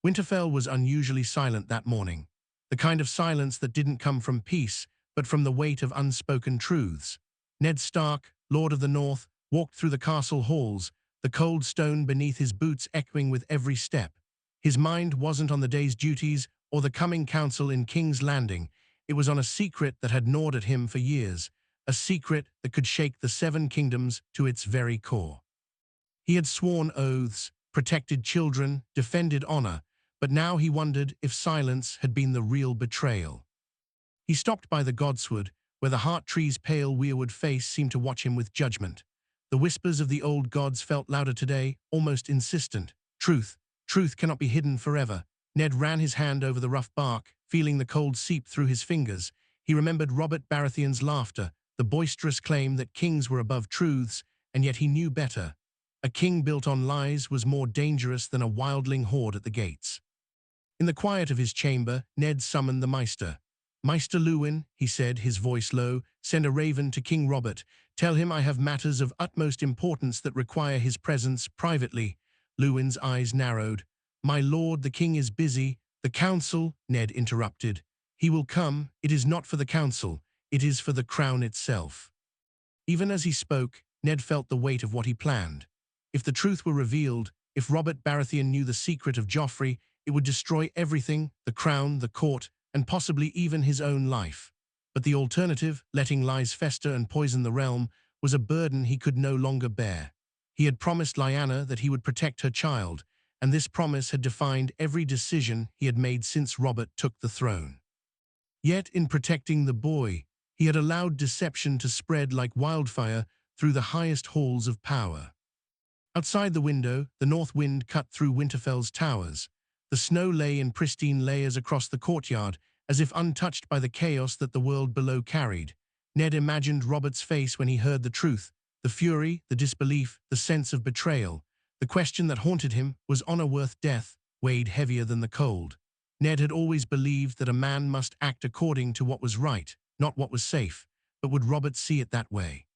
Winterfell was unusually silent that morning, the kind of silence that didn't come from peace, but from the weight of unspoken truths. Ned Stark, Lord of the North, walked through the castle halls, the cold stone beneath his boots echoing with every step. His mind wasn't on the day's duties or the coming council in King's Landing. It was on a secret that had gnawed at him for years, a secret that could shake the Seven Kingdoms to its very core. He had sworn oaths, protected children, defended honor, but now he wondered if silence had been the real betrayal. He stopped by the godswood, where the heart tree's pale weirwood face seemed to watch him with judgment. The whispers of the old gods felt louder today, almost insistent. Truth cannot be hidden forever. Ned ran his hand over the rough bark, feeling the cold seep through his fingers. He remembered Robert Baratheon's laughter, the boisterous claim that kings were above truths, and yet he knew better. A king built on lies was more dangerous than a wildling horde at the gates. In the quiet of his chamber, Ned summoned the Maester. "Maester Luwin," he said, his voice low, "send a raven to King Robert. Tell him I have matters of utmost importance that require his presence privately." Luwin's eyes narrowed. "My lord, the king is busy." "The council," Ned interrupted. "He will come. It is not for the council. It is for the crown itself." Even as he spoke, Ned felt the weight of what he planned. If the truth were revealed, if Robert Baratheon knew the secret of Joffrey, it would destroy everything, the crown, the court, and possibly even his own life. But the alternative, letting lies fester and poison the realm, was a burden he could no longer bear. He had promised Lyanna that he would protect her child, and this promise had defined every decision he had made since Robert took the throne. Yet in protecting the boy, he had allowed deception to spread like wildfire through the highest halls of power. Outside the window, the north wind cut through Winterfell's towers. The snow lay in pristine layers across the courtyard, as if untouched by the chaos that the world below carried. Ned imagined Robert's face when he heard the truth, the fury, the disbelief, the sense of betrayal. The question that haunted him, was honor worth death, weighed heavier than the cold. Ned had always believed that a man must act according to what was right, not what was safe, but would Robert see it that way?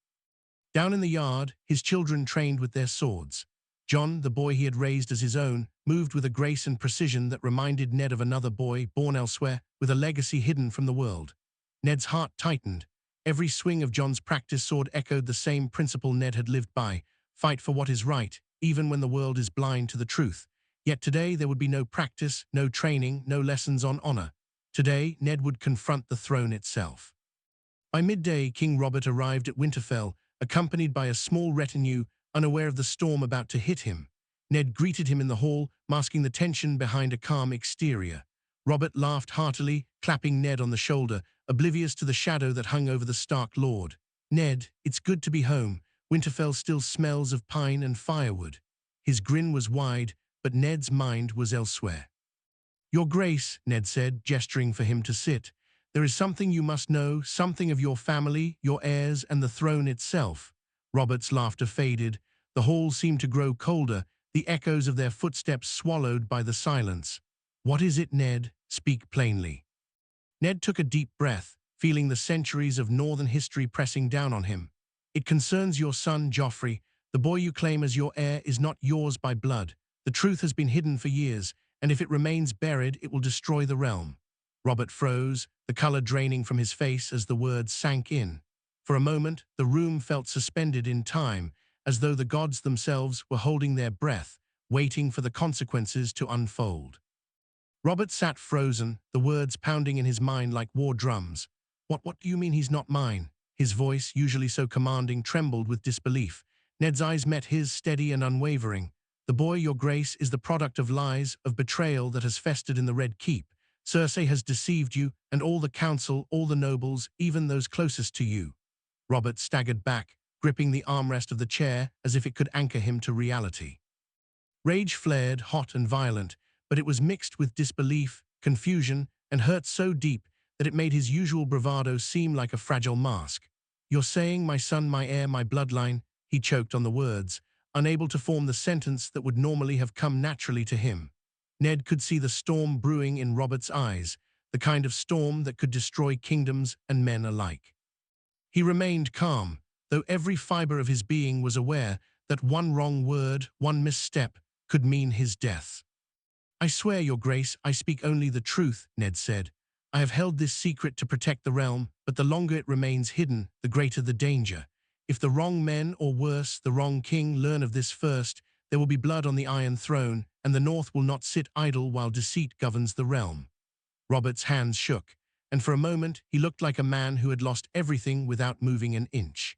Down in the yard, his children trained with their swords. Jon, the boy he had raised as his own, moved with a grace and precision that reminded Ned of another boy, born elsewhere, with a legacy hidden from the world. Ned's heart tightened. Every swing of Jon's practice sword echoed the same principle Ned had lived by: fight for what is right, even when the world is blind to the truth. Yet today there would be no practice, no training, no lessons on honor. Today, Ned would confront the throne itself. By midday, King Robert arrived at Winterfell, accompanied by a small retinue, unaware of the storm about to hit him. Ned greeted him in the hall, masking the tension behind a calm exterior. Robert laughed heartily, clapping Ned on the shoulder, oblivious to the shadow that hung over the Stark Lord. "Ned, it's good to be home. Winterfell still smells of pine and firewood." His grin was wide, but Ned's mind was elsewhere. "Your Grace," Ned said, gesturing for him to sit. "There is something you must know, something of your family, your heirs, and the throne itself." Robert's laughter faded. The hall seemed to grow colder, the echoes of their footsteps swallowed by the silence. "What is it, Ned? Speak plainly." Ned took a deep breath, feeling the centuries of northern history pressing down on him. "It concerns your son, Joffrey. The boy you claim as your heir is not yours by blood. The truth has been hidden for years, and if it remains buried, it will destroy the realm." Robert froze, the color draining from his face as the words sank in. For a moment, the room felt suspended in time, as though the gods themselves were holding their breath, waiting for the consequences to unfold. Robert sat frozen, the words pounding in his mind like war drums. What do you mean he's not mine?" His voice, usually so commanding, trembled with disbelief. Ned's eyes met his, steady and unwavering. "The boy, your Grace, is the product of lies, of betrayal that has festered in the Red Keep. Cersei has deceived you, and all the council, all the nobles, even those closest to you." Robert staggered back, gripping the armrest of the chair as if it could anchor him to reality. Rage flared, hot and violent, but it was mixed with disbelief, confusion, and hurt so deep that it made his usual bravado seem like a fragile mask. "You're saying my son, my heir, my bloodline?" He choked on the words, unable to form the sentence that would normally have come naturally to him. Ned could see the storm brewing in Robert's eyes, the kind of storm that could destroy kingdoms and men alike. He remained calm, though every fiber of his being was aware that one wrong word, one misstep, could mean his death. "I swear, your grace, I speak only the truth," Ned said. "I have held this secret to protect the realm, but the longer it remains hidden, the greater the danger. If the wrong men, or worse, the wrong king, learn of this first, there will be blood on the Iron Throne, and the North will not sit idle while deceit governs the realm." Robert's hands shook, and for a moment he looked like a man who had lost everything without moving an inch.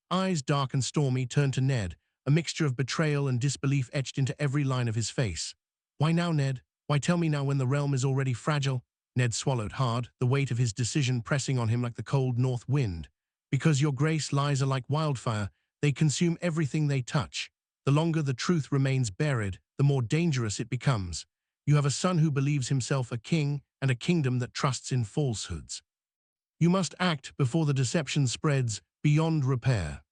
Eyes dark and stormy turned to Ned, a mixture of betrayal and disbelief etched into every line of his face. "Why now, Ned? Why tell me now when the realm is already fragile?" Ned swallowed hard, the weight of his decision pressing on him like the cold north wind. "Because, your grace, lies are like wildfire. They consume everything they touch. The longer the truth remains buried, the more dangerous it becomes. You have a son who believes himself a king and a kingdom that trusts in falsehoods. You must act before the deception spreads beyond repair."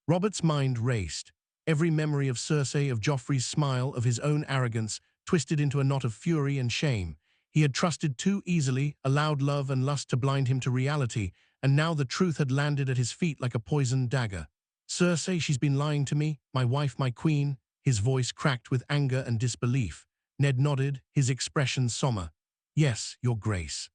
Robert's mind raced. Every memory of Cersei, of Joffrey's smile, of his own arrogance, twisted into a knot of fury and shame. He had trusted too easily, allowed love and lust to blind him to reality, and now the truth had landed at his feet like a poisoned dagger. "Cersei, she's been lying to me, my wife, my queen." His voice cracked with anger and disbelief. Ned nodded, his expression somber. "Yes, your grace.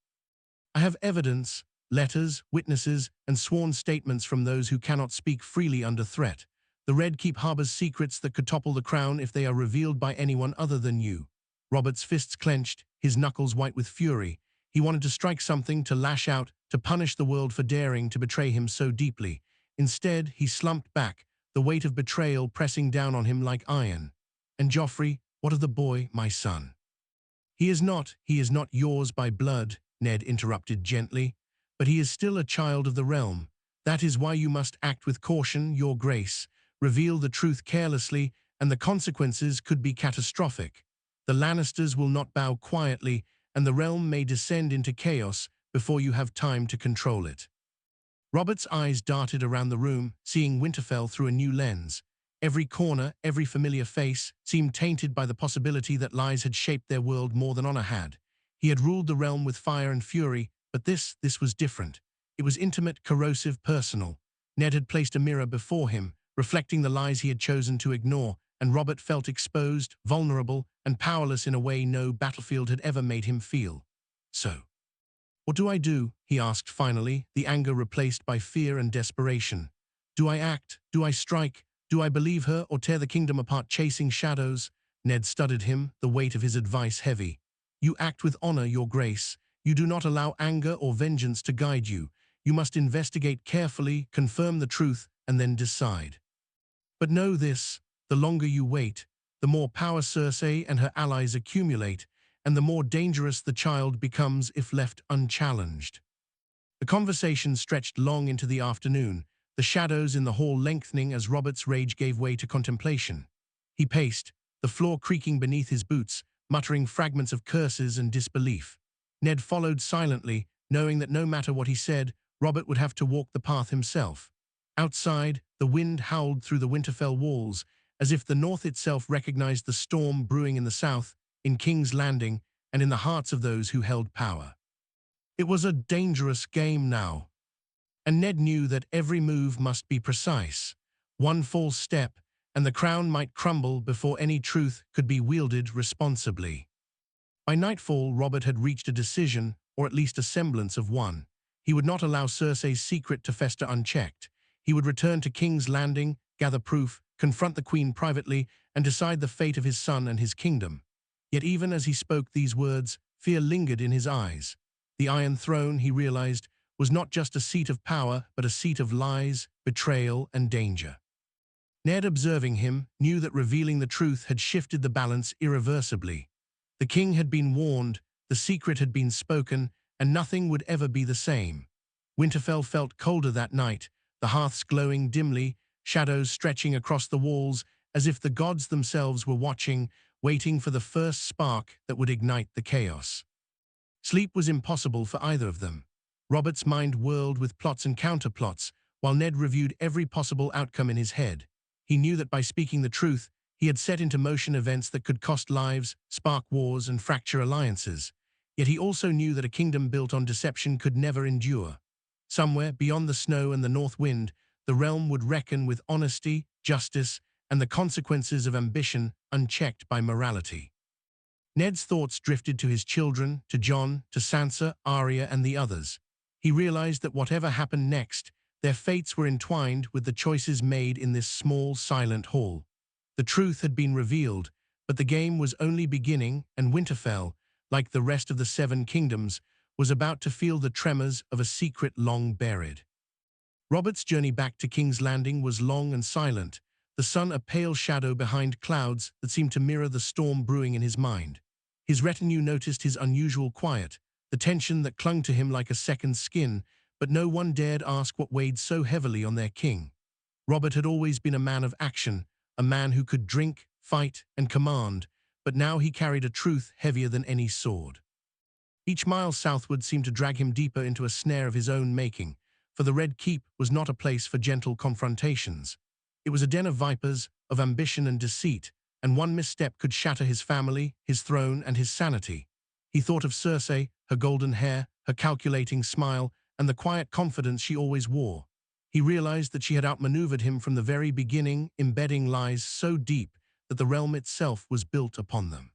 I have evidence, letters, witnesses, and sworn statements from those who cannot speak freely under threat. The Red Keep harbors secrets that could topple the crown if they are revealed by anyone other than you." Robert's fists clenched, his knuckles white with fury. He wanted to strike something, to lash out, to punish the world for daring to betray him so deeply. Instead, he slumped back, the weight of betrayal pressing down on him like iron. "And Joffrey, what of the boy, my son?" He is not yours by blood," Ned interrupted gently, "but he is still a child of the realm. That is why you must act with caution, your grace. Reveal the truth carelessly, and the consequences could be catastrophic. The Lannisters will not bow quietly, and the realm may descend into chaos before you have time to control it." Robert's eyes darted around the room, seeing Winterfell through a new lens. Every corner, every familiar face, seemed tainted by the possibility that lies had shaped their world more than honor had. He had ruled the realm with fire and fury, but this was different. It was intimate, corrosive, personal. Ned had placed a mirror before him, reflecting the lies he had chosen to ignore, and Robert felt exposed, vulnerable, and powerless in a way no battlefield had ever made him feel. "So, what do I do?" he asked finally, the anger replaced by fear and desperation. "Do I act? Do I strike? Do I believe her or tear the kingdom apart chasing shadows?" Ned studied him, the weight of his advice heavy. "You act with honor, your grace. You do not allow anger or vengeance to guide you. You must investigate carefully, confirm the truth, and then decide. But know this, the longer you wait, the more power Cersei and her allies accumulate, and the more dangerous the child becomes if left unchallenged." The conversation stretched long into the afternoon, the shadows in the hall lengthening as Robert's rage gave way to contemplation. He paced, the floor creaking beneath his boots, muttering fragments of curses and disbelief. Ned followed silently, knowing that no matter what he said, Robert would have to walk the path himself. Outside, the wind howled through the Winterfell walls, as if the North itself recognized the storm brewing in the south, in King's Landing, and in the hearts of those who held power. It was a dangerous game now, and Ned knew that every move must be precise. One false step, and the crown might crumble before any truth could be wielded responsibly. By nightfall, Robert had reached a decision, or at least a semblance of one. He would not allow Cersei's secret to fester unchecked. He would return to King's Landing, gather proof, confront the Queen privately, and decide the fate of his son and his kingdom. Yet even as he spoke these words, fear lingered in his eyes. The Iron Throne, he realized, was not just a seat of power, but a seat of lies, betrayal, and danger. Ned, observing him, knew that revealing the truth had shifted the balance irreversibly. The king had been warned, the secret had been spoken, and nothing would ever be the same. Winterfell felt colder that night, the hearths glowing dimly, shadows stretching across the walls, as if the gods themselves were watching, waiting for the first spark that would ignite the chaos. Sleep was impossible for either of them. Robert's mind whirled with plots and counterplots, while Ned reviewed every possible outcome in his head. He knew that by speaking the truth, he had set into motion events that could cost lives, spark wars, and fracture alliances. Yet he also knew that a kingdom built on deception could never endure. Somewhere, beyond the snow and the north wind, the realm would reckon with honesty, justice, and the consequences of ambition unchecked by morality. Ned's thoughts drifted to his children, to Jon, to Sansa, Arya, and the others. He realized that whatever happened next, their fates were entwined with the choices made in this small, silent hall. The truth had been revealed, but the game was only beginning, and Winterfell, like the rest of the Seven Kingdoms, was about to feel the tremors of a secret long buried. Robert's journey back to King's Landing was long and silent, the sun a pale shadow behind clouds that seemed to mirror the storm brewing in his mind. His retinue noticed his unusual quiet, the tension that clung to him like a second skin, but no one dared ask what weighed so heavily on their king. Robert had always been a man of action, a man who could drink, fight, and command, but now he carried a truth heavier than any sword. Each mile southward seemed to drag him deeper into a snare of his own making, for the Red Keep was not a place for gentle confrontations. It was a den of vipers, of ambition and deceit, and one misstep could shatter his family, his throne, and his sanity. He thought of Cersei, her golden hair, her calculating smile, and the quiet confidence she always wore. He realized that she had outmaneuvered him from the very beginning, embedding lies so deep that the realm itself was built upon them.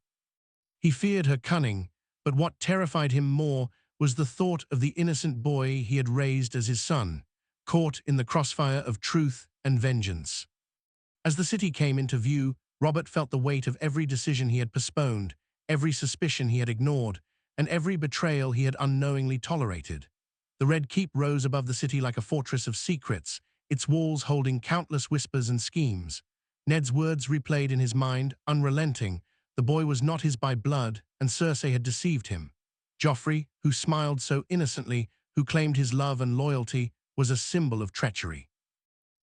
He feared her cunning, but what terrified him more was the thought of the innocent boy he had raised as his son, caught in the crossfire of truth and vengeance. As the city came into view, Robert felt the weight of every decision he had postponed, every suspicion he had ignored, and every betrayal he had unknowingly tolerated. The Red Keep rose above the city like a fortress of secrets, its walls holding countless whispers and schemes. Ned's words replayed in his mind, unrelenting. The boy was not his by blood, and Cersei had deceived him. Joffrey, who smiled so innocently, who claimed his love and loyalty, was a symbol of treachery.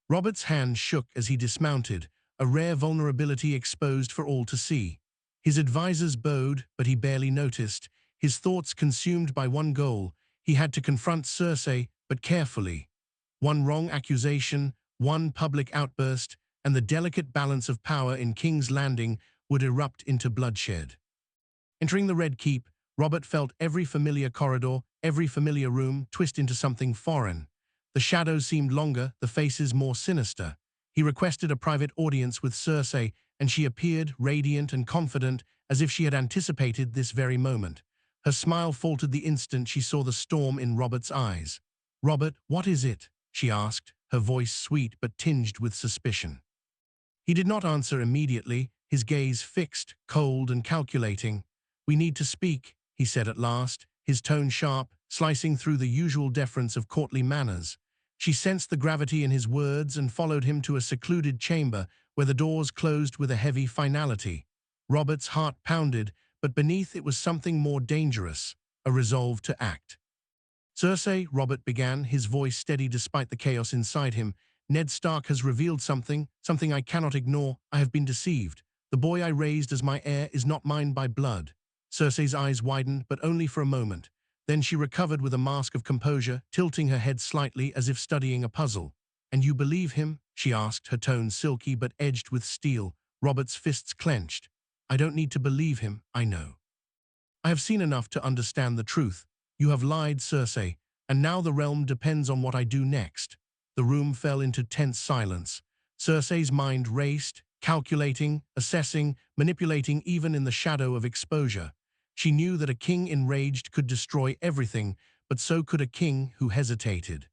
Robert's hand shook as he dismounted, a rare vulnerability exposed for all to see. His advisors bowed, but he barely noticed, his thoughts consumed by one goal. He had to confront Cersei, but carefully. One wrong accusation, one public outburst, and the delicate balance of power in King's Landing would erupt into bloodshed. Entering the Red Keep, Robert felt every familiar corridor, every familiar room twist into something foreign. The shadows seemed longer, the faces more sinister. He requested a private audience with Cersei, and she appeared radiant and confident, as if she had anticipated this very moment. Her smile faltered the instant she saw the storm in Robert's eyes. "Robert, what is it?" she asked, her voice sweet but tinged with suspicion. He did not answer immediately, his gaze fixed, cold and calculating. "We need to speak," he said at last, his tone sharp, slicing through the usual deference of courtly manners. She sensed the gravity in his words and followed him to a secluded chamber where the doors closed with a heavy finality. Robert's heart pounded, but beneath it was something more dangerous, a resolve to act. "Cersei," Robert began, his voice steady despite the chaos inside him, "Ned Stark has revealed something I cannot ignore. I have been deceived. The boy I raised as my heir is not mine by blood." Cersei's eyes widened, but only for a moment. Then she recovered with a mask of composure, tilting her head slightly as if studying a puzzle. "And you believe him?" she asked, her tone silky but edged with steel. Robert's fists clenched. "I don't need to believe him, I know. I have seen enough to understand the truth. You have lied, Cersei, and now the realm depends on what I do next." The room fell into tense silence. Cersei's mind raced, calculating, assessing, manipulating even in the shadow of exposure. She knew that a king enraged could destroy everything, but so could a king who hesitated.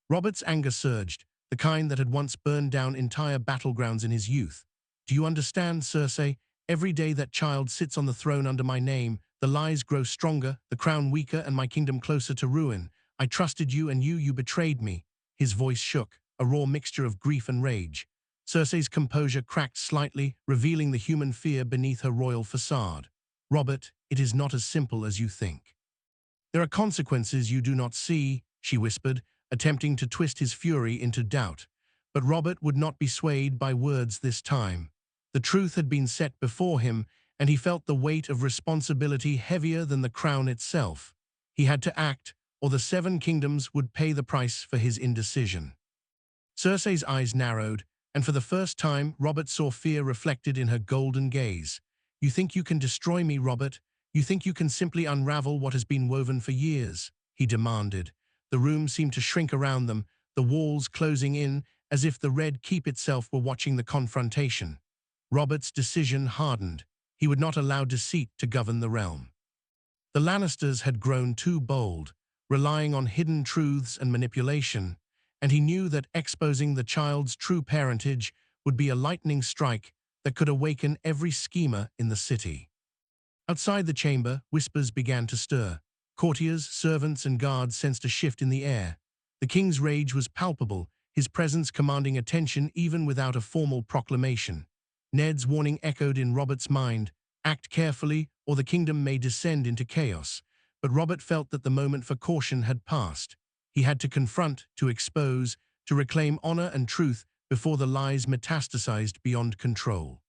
Robert's anger surged, the kind that had once burned down entire battlegrounds in his youth. "Do you understand, Cersei? Every day that child sits on the throne under my name, the lies grow stronger, the crown weaker, and my kingdom closer to ruin. I trusted you, and you betrayed me." His voice shook, a raw mixture of grief and rage. Cersei's composure cracked slightly, revealing the human fear beneath her royal facade. "Robert, it is not as simple as you think. There are consequences you do not see," she whispered, attempting to twist his fury into doubt. But Robert would not be swayed by words this time. The truth had been set before him, and he felt the weight of responsibility heavier than the crown itself. He had to act, or the Seven Kingdoms would pay the price for his indecision. Cersei's eyes narrowed, and for the first time Robert saw fear reflected in her golden gaze. "You think you can destroy me, Robert? You think you can simply unravel what has been woven for years?" he demanded. The room seemed to shrink around them, the walls closing in, as if the Red Keep itself were watching the confrontation. Robert's decision hardened. He would not allow deceit to govern the realm. The Lannisters had grown too bold, relying on hidden truths and manipulation, and he knew that exposing the child's true parentage would be a lightning strike that could awaken every schemer in the city. Outside the chamber, whispers began to stir. Courtiers, servants, and guards sensed a shift in the air. The king's rage was palpable, his presence commanding attention even without a formal proclamation. Ned's warning echoed in Robert's mind, "Act carefully, or the kingdom may descend into chaos." But Robert felt that the moment for caution had passed. He had to confront, to expose, to reclaim honor and truth before the lies metastasized beyond control.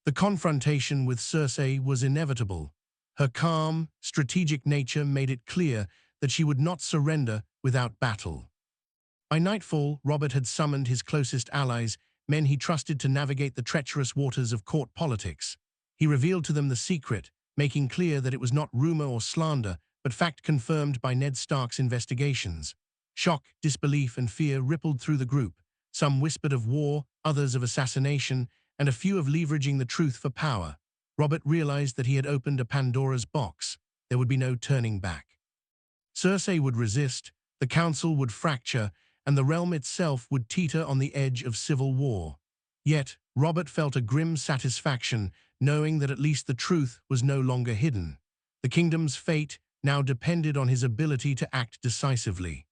The confrontation with Cersei was inevitable. Her calm, strategic nature made it clear that she would not surrender without battle. By nightfall, Robert had summoned his closest allies, men he trusted to navigate the treacherous waters of court politics. He revealed to them the secret, making clear that it was not rumor or slander, but fact confirmed by Ned Stark's investigations. Shock, disbelief, and fear rippled through the group. Some whispered of war, others of assassination, and a few of leveraging the truth for power. Robert realized that he had opened a Pandora's box. There would be no turning back. Cersei would resist, the council would fracture, and the realm itself would teeter on the edge of civil war. Yet, Robert felt a grim satisfaction, knowing that at least the truth was no longer hidden. The kingdom's fate now depended on his ability to act decisively.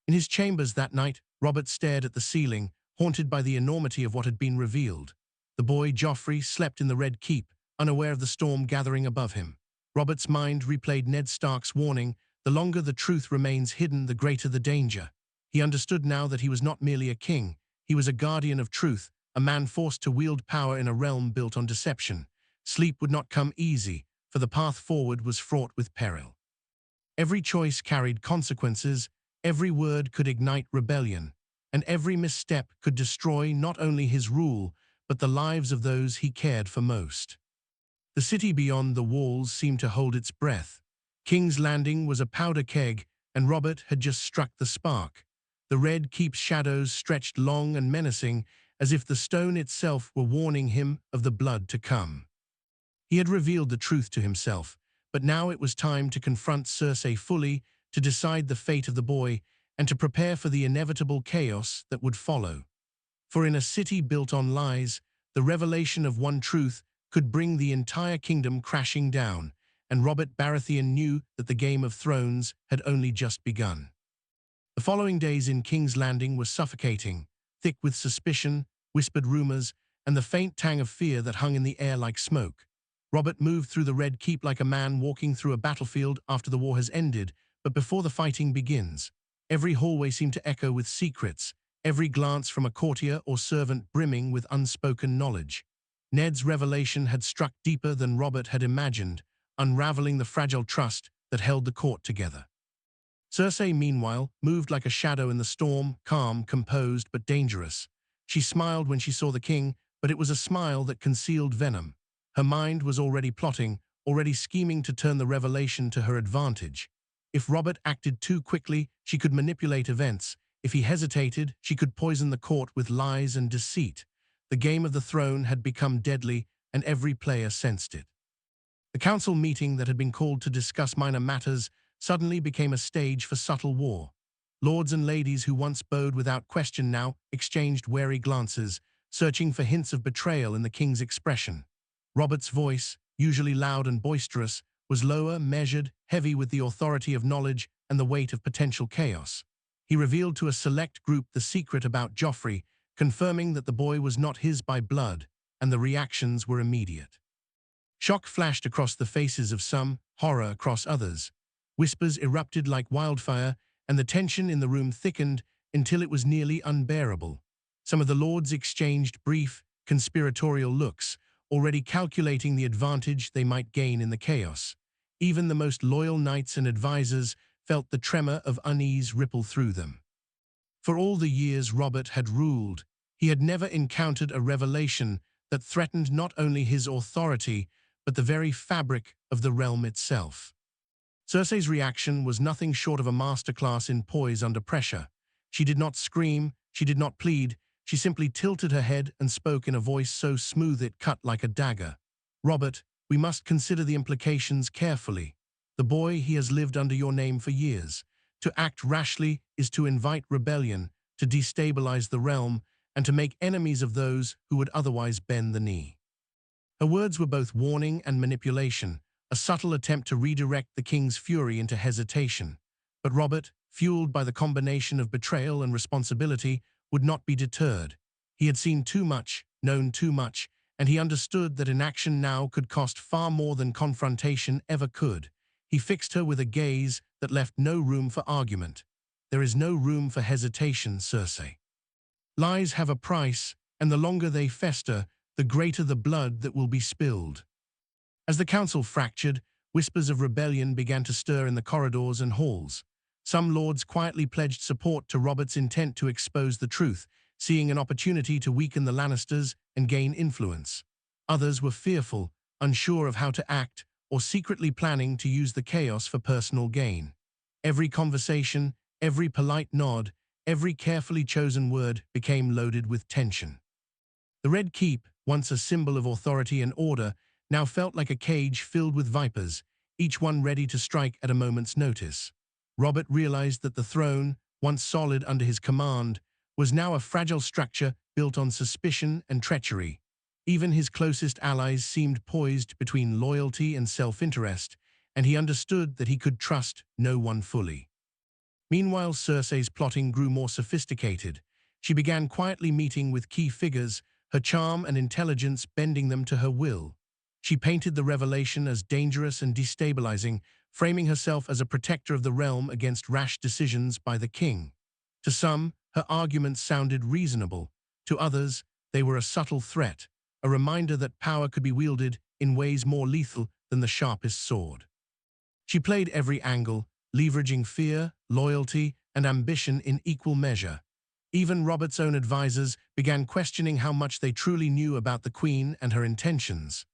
In his chambers that night, Robert stared at the ceiling, haunted by the enormity of what had been revealed. The boy, Joffrey, slept in the Red Keep, unaware of the storm gathering above him. Robert's mind replayed Ned Stark's warning, "The longer the truth remains hidden, the greater the danger." He understood now that he was not merely a king, he was a guardian of truth, a man forced to wield power in a realm built on deception. Sleep would not come easy, for the path forward was fraught with peril. Every choice carried consequences, every word could ignite rebellion, and every misstep could destroy not only his rule, but the lives of those he cared for most. The city beyond the walls seemed to hold its breath. King's Landing was a powder keg, and Robert had just struck the spark. The Red Keep's shadows stretched long and menacing, as if the stone itself were warning him of the blood to come. He had revealed the truth to himself, but now it was time to confront Cersei fully, to decide the fate of the boy, and to prepare for the inevitable chaos that would follow. For in a city built on lies, the revelation of one truth could bring the entire kingdom crashing down, and Robert Baratheon knew that the Game of Thrones had only just begun. The following days in King's Landing were suffocating, thick with suspicion, whispered rumors, and the faint tang of fear that hung in the air like smoke. Robert moved through the Red Keep like a man walking through a battlefield after the war has ended, but before the fighting begins. Every hallway seemed to echo with secrets, every glance from a courtier or servant brimming with unspoken knowledge. Ned's revelation had struck deeper than Robert had imagined, unraveling the fragile trust that held the court together. Cersei, meanwhile, moved like a shadow in the storm, calm, composed, but dangerous. She smiled when she saw the king, but it was a smile that concealed venom. Her mind was already plotting, already scheming to turn the revelation to her advantage. If Robert acted too quickly, she could manipulate events. If he hesitated, she could poison the court with lies and deceit. The Game of the Throne had become deadly, and every player sensed it. The council meeting that had been called to discuss minor matters suddenly became a stage for subtle war. Lords and ladies who once bowed without question now exchanged wary glances, searching for hints of betrayal in the king's expression. Robert's voice, usually loud and boisterous, was lower, measured, heavy with the authority of knowledge and the weight of potential chaos. He revealed to a select group the secret about Joffrey, confirming that the boy was not his by blood, and the reactions were immediate. Shock flashed across the faces of some, horror across others. Whispers erupted like wildfire, and the tension in the room thickened until it was nearly unbearable. Some of the lords exchanged brief, conspiratorial looks, already calculating the advantage they might gain in the chaos. Even the most loyal knights and advisors felt the tremor of unease ripple through them. For all the years Robert had ruled, he had never encountered a revelation that threatened not only his authority, but the very fabric of the realm itself. Cersei's reaction was nothing short of a masterclass in poise under pressure. She did not scream, she did not plead, she simply tilted her head and spoke in a voice so smooth it cut like a dagger. Robert, we must consider the implications carefully. The boy, he has lived under your name for years. To act rashly is to invite rebellion, to destabilize the realm, and to make enemies of those who would otherwise bend the knee." Her words were both warning and manipulation, a subtle attempt to redirect the king's fury into hesitation. But Robert, fueled by the combination of betrayal and responsibility, would not be deterred. He had seen too much, known too much, and he understood that inaction now could cost far more than confrontation ever could. He fixed her with a gaze that left no room for argument. "There is no room for hesitation, Cersei. Lies have a price, and the longer they fester, the greater the blood that will be spilled." As the council fractured, whispers of rebellion began to stir in the corridors and halls. Some lords quietly pledged support to Robert's intent to expose the truth, seeing an opportunity to weaken the Lannisters and gain influence. Others were fearful, unsure of how to act, or secretly planning to use the chaos for personal gain. Every conversation, every polite nod, every carefully chosen word became loaded with tension. The Red Keep, once a symbol of authority and order, now felt like a cage filled with vipers, each one ready to strike at a moment's notice. Robert realized that the throne, once solid under his command, was now a fragile structure built on suspicion and treachery. Even his closest allies seemed poised between loyalty and self-interest, and he understood that he could trust no one fully. Meanwhile, Cersei's plotting grew more sophisticated. She began quietly meeting with key figures, her charm and intelligence bending them to her will. She painted the revelation as dangerous and destabilizing, framing herself as a protector of the realm against rash decisions by the king. To some, her arguments sounded reasonable. To others, they were a subtle threat, a reminder that power could be wielded in ways more lethal than the sharpest sword. She played every angle, leveraging fear, loyalty, and ambition in equal measure. Even Robert's own advisors began questioning how much they truly knew about the Queen and her intentions.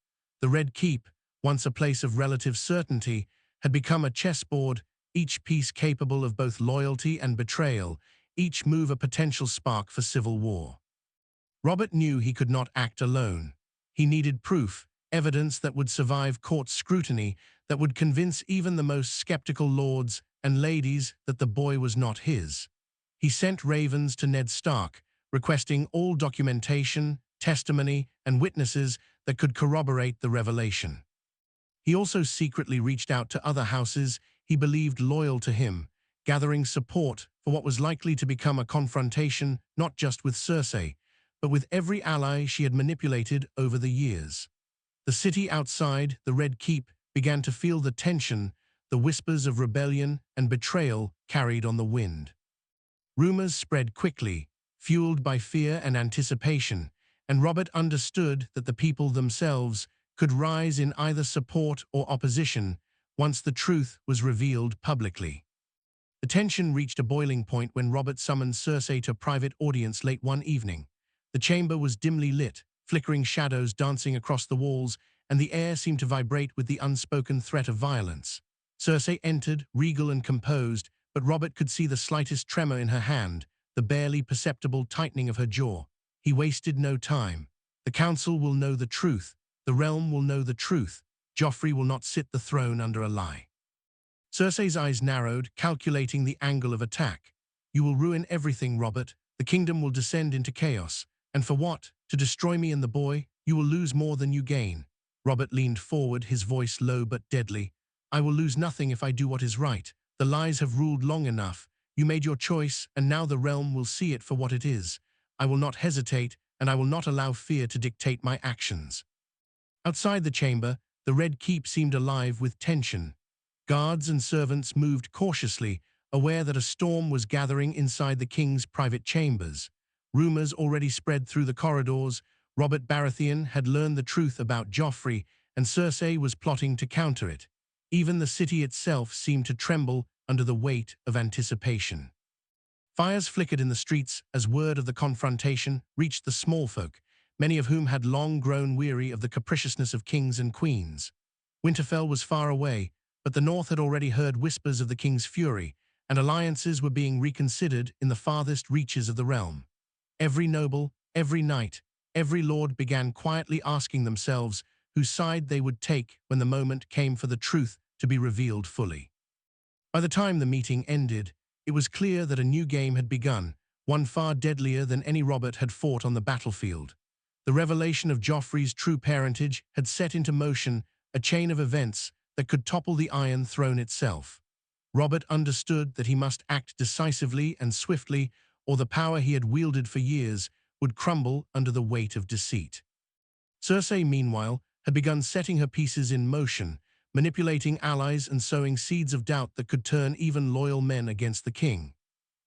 The Red Keep, once a place of relative certainty, had become a chessboard, each piece capable of both loyalty and betrayal, each move a potential spark for civil war. Robert knew he could not act alone. He needed proof, evidence that would survive court scrutiny, that would convince even the most skeptical lords and ladies that the boy was not his. He sent ravens to Ned Stark, requesting all documentation, testimony, and witnesses that could corroborate the revelation. He also secretly reached out to other houses he believed loyal to him, gathering support for what was likely to become a confrontation not just with Cersei, but with every ally she had manipulated over the years. The city outside the Red Keep began to feel the tension, the whispers of rebellion and betrayal carried on the wind. Rumors spread quickly, fueled by fear and anticipation, and Robert understood that the people themselves could rise in either support or opposition once the truth was revealed publicly. The tension reached a boiling point when Robert summoned Cersei to a private audience late one evening. The chamber was dimly lit, flickering shadows dancing across the walls, and the air seemed to vibrate with the unspoken threat of violence. Cersei entered, regal and composed, but Robert could see the slightest tremor in her hand, the barely perceptible tightening of her jaw. He wasted no time. The council will know the truth. The realm will know the truth. Joffrey will not sit the throne under a lie. Cersei's eyes narrowed, calculating the angle of attack. "You will ruin everything, Robert. The kingdom will descend into chaos. And for what? To destroy me and the boy? You will lose more than you gain." Robert leaned forward, his voice low but deadly. "I will lose nothing if I do what is right. The lies have ruled long enough. You made your choice, and now the realm will see it for what it is. I will not hesitate, and I will not allow fear to dictate my actions." Outside the chamber, the Red Keep seemed alive with tension. Guards and servants moved cautiously, aware that a storm was gathering inside the king's private chambers. Rumors already spread through the corridors. Robert Baratheon had learned the truth about Joffrey, and Cersei was plotting to counter it. Even the city itself seemed to tremble under the weight of anticipation. Fires flickered in the streets as word of the confrontation reached the small folk, many of whom had long grown weary of the capriciousness of kings and queens. Winterfell was far away, but the north had already heard whispers of the king's fury, and alliances were being reconsidered in the farthest reaches of the realm. Every noble, every knight, every lord began quietly asking themselves whose side they would take when the moment came for the truth to be revealed fully. By the time the meeting ended, it was clear that a new game had begun, one far deadlier than any Robert had fought on the battlefield. The revelation of Joffrey's true parentage had set into motion a chain of events that could topple the Iron Throne itself. Robert understood that he must act decisively and swiftly, or the power he had wielded for years would crumble under the weight of deceit. Cersei, meanwhile, had begun setting her pieces in motion, manipulating allies and sowing seeds of doubt that could turn even loyal men against the king.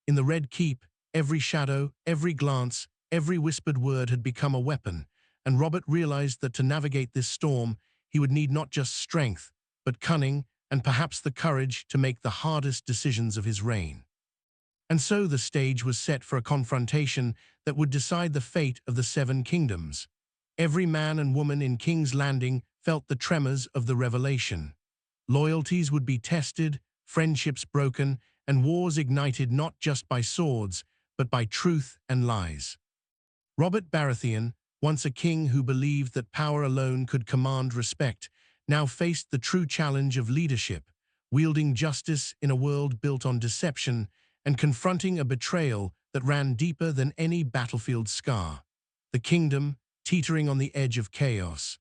In the Red Keep, every shadow, every glance, every whispered word had become a weapon, and Robert realized that to navigate this storm, he would need not just strength, but cunning and perhaps the courage to make the hardest decisions of his reign. And so the stage was set for a confrontation that would decide the fate of the Seven Kingdoms. Every man and woman in King's Landing felt the tremors of the revelation. Loyalties would be tested, friendships broken, and wars ignited not just by swords, but by truth and lies. Robert Baratheon, once a king who believed that power alone could command respect, now faced the true challenge of leadership, wielding justice in a world built on deception and confronting a betrayal that ran deeper than any battlefield scar. The kingdom, teetering on the edge of chaos,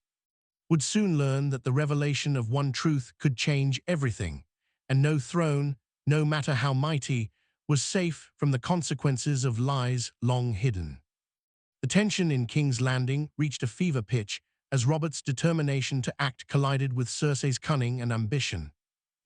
would soon learn that the revelation of one truth could change everything, and no throne, no matter how mighty, was safe from the consequences of lies long hidden. The tension in King's Landing reached a fever pitch as Robert's determination to act collided with Cersei's cunning and ambition.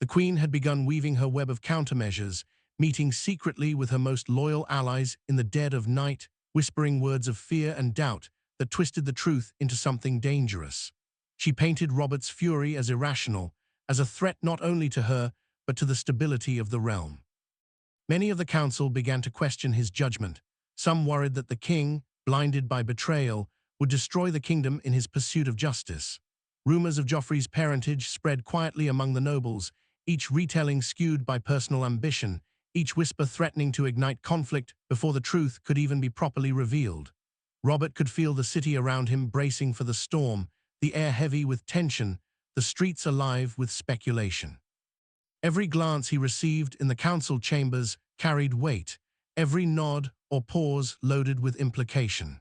The Queen had begun weaving her web of countermeasures, meeting secretly with her most loyal allies in the dead of night, whispering words of fear and doubt that twisted the truth into something dangerous. She painted Robert's fury as irrational, as a threat not only to her, but to the stability of the realm. Many of the council began to question his judgment. Some worried that the king, blinded by betrayal, would destroy the kingdom in his pursuit of justice. Rumors of Joffrey's parentage spread quietly among the nobles, each retelling skewed by personal ambition, each whisper threatening to ignite conflict before the truth could even be properly revealed. Robert could feel the city around him bracing for the storm, the air heavy with tension, the streets alive with speculation. Every glance he received in the council chambers carried weight, every nod or pause loaded with implication.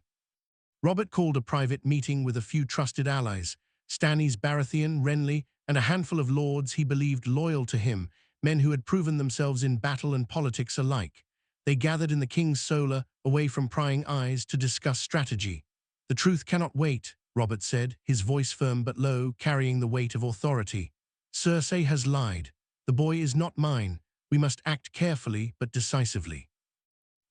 Robert called a private meeting with a few trusted allies, Stannis Baratheon, Renly, and a handful of lords he believed loyal to him, men who had proven themselves in battle and politics alike. They gathered in the king's solar, away from prying eyes, to discuss strategy. "The truth cannot wait," Robert said, his voice firm but low, carrying the weight of authority. "Cersei has lied. The boy is not mine. We must act carefully but decisively.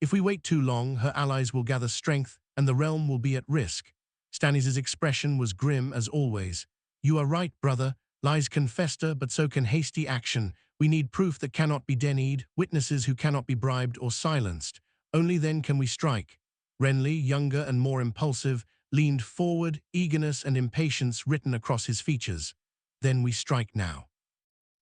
If we wait too long, her allies will gather strength and the realm will be at risk." Stannis' expression was grim as always. "You are right, brother. Lies can fester, but so can hasty action. We need proof that cannot be denied, witnesses who cannot be bribed or silenced. Only then can we strike." Renly, younger and more impulsive, leaned forward, eagerness and impatience written across his features. "Then we strike now.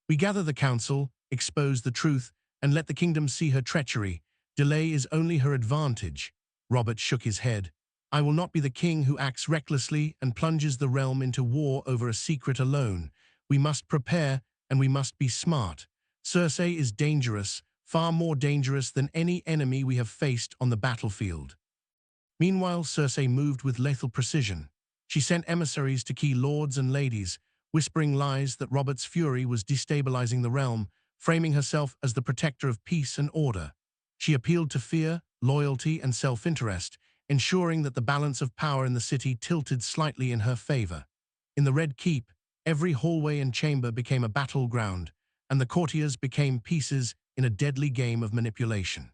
We gather the council, expose the truth, and let the kingdom see her treachery. Delay is only her advantage." Robert shook his head. "I will not be the king who acts recklessly and plunges the realm into war over a secret alone. We must prepare, and we must be smart. Cersei is dangerous, far more dangerous than any enemy we have faced on the battlefield." Meanwhile, Cersei moved with lethal precision. She sent emissaries to key lords and ladies, whispering lies that Robert's fury was destabilizing the realm, framing herself as the protector of peace and order. She appealed to fear, loyalty, and self-interest, ensuring that the balance of power in the city tilted slightly in her favor. In the Red Keep, every hallway and chamber became a battleground, and the courtiers became pieces in a deadly game of manipulation.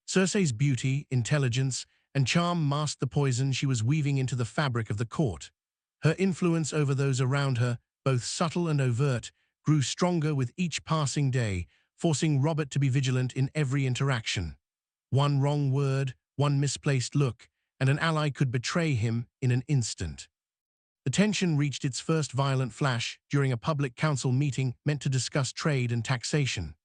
Cersei's beauty, intelligence, and charm masked the poison she was weaving into the fabric of the court. Her influence over those around her, both subtle and overt, grew stronger with each passing day, forcing Robert to be vigilant in every interaction. One wrong word, one misplaced look, and an ally could betray him in an instant. The tension reached its first violent flash during a public council meeting meant to discuss trade and taxation.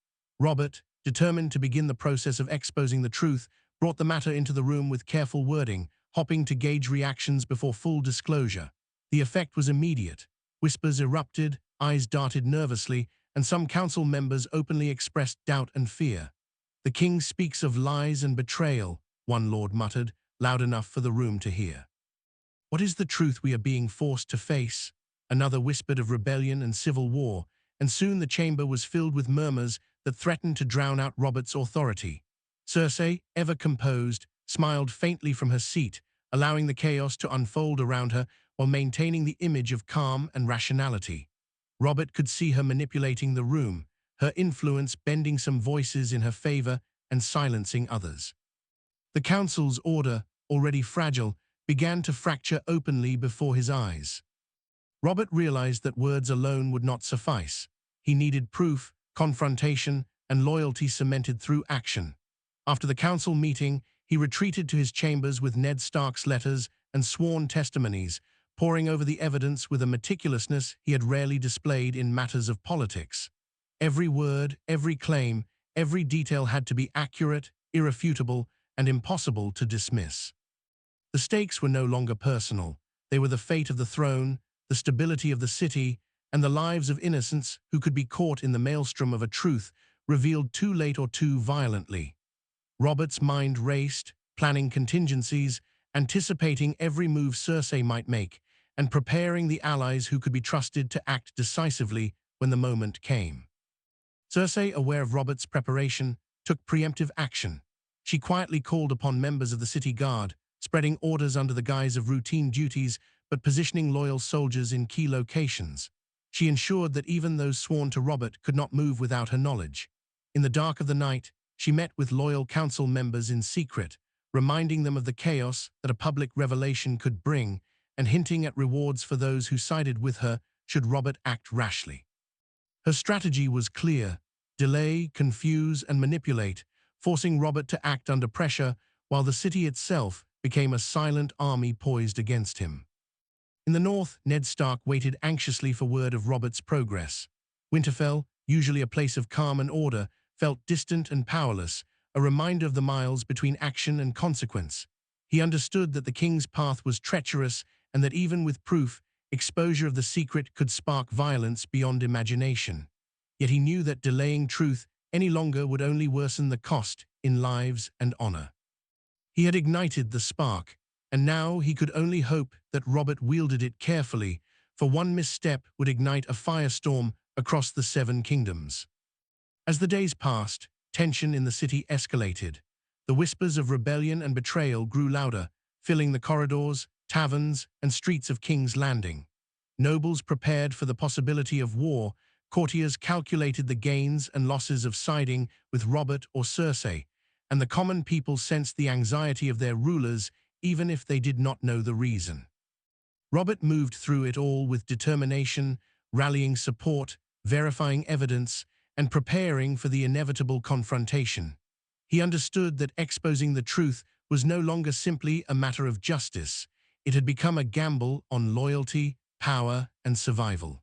Robert, determined to begin the process of exposing the truth, brought the matter into the room with careful wording, hopping to gauge reactions before full disclosure. The effect was immediate. Whispers erupted, eyes darted nervously, and some council members openly expressed doubt and fear. "The king speaks of lies and betrayal," one lord muttered, loud enough for the room to hear. "What is the truth we are being forced to face?" Another whispered of rebellion and civil war, and soon the chamber was filled with murmurs that threatened to drown out Robert's authority. Cersei, ever composed, smiled faintly from her seat, allowing the chaos to unfold around her while maintaining the image of calm and rationality. Robert could see her manipulating the room, her influence bending some voices in her favor and silencing others. The council's order, already fragile, began to fracture openly before his eyes. Robert realized that words alone would not suffice. He needed proof, confrontation, and loyalty cemented through action. After the council meeting, he retreated to his chambers with Ned Stark's letters and sworn testimonies, poring over the evidence with a meticulousness he had rarely displayed in matters of politics. Every word, every claim, every detail had to be accurate, irrefutable, and impossible to dismiss. The stakes were no longer personal. They were the fate of the throne, the stability of the city, and the lives of innocents who could be caught in the maelstrom of a truth revealed too late or too violently. Robert's mind raced, planning contingencies, anticipating every move Cersei might make, and preparing the allies who could be trusted to act decisively when the moment came. Cersei, aware of Robert's preparation, took preemptive action. She quietly called upon members of the city guard, spreading orders under the guise of routine duties but positioning loyal soldiers in key locations. She ensured that even those sworn to Robert could not move without her knowledge. In the dark of the night, she met with loyal council members in secret, reminding them of the chaos that a public revelation could bring and hinting at rewards for those who sided with her should Robert act rashly. Her strategy was clear: delay, confuse, and manipulate, forcing Robert to act under pressure while the city itself became a silent army poised against him. In the north, Ned Stark waited anxiously for word of Robert's progress. Winterfell, usually a place of calm and order, felt distant and powerless, a reminder of the miles between action and consequence. He understood that the king's path was treacherous and that even with proof, exposure of the secret could spark violence beyond imagination. Yet he knew that delaying truth any longer would only worsen the cost in lives and honor. He had ignited the spark, and now he could only hope that Robert wielded it carefully, for one misstep would ignite a firestorm across the Seven Kingdoms. As the days passed, tension in the city escalated. The whispers of rebellion and betrayal grew louder, filling the corridors, taverns, and streets of King's Landing. Nobles prepared for the possibility of war, courtiers calculated the gains and losses of siding with Robert or Cersei, and the common people sensed the anxiety of their rulers even if they did not know the reason. Robert moved through it all with determination, rallying support, verifying evidence, and preparing for the inevitable confrontation. He understood that exposing the truth was no longer simply a matter of justice. It had become a gamble on loyalty, power, and survival.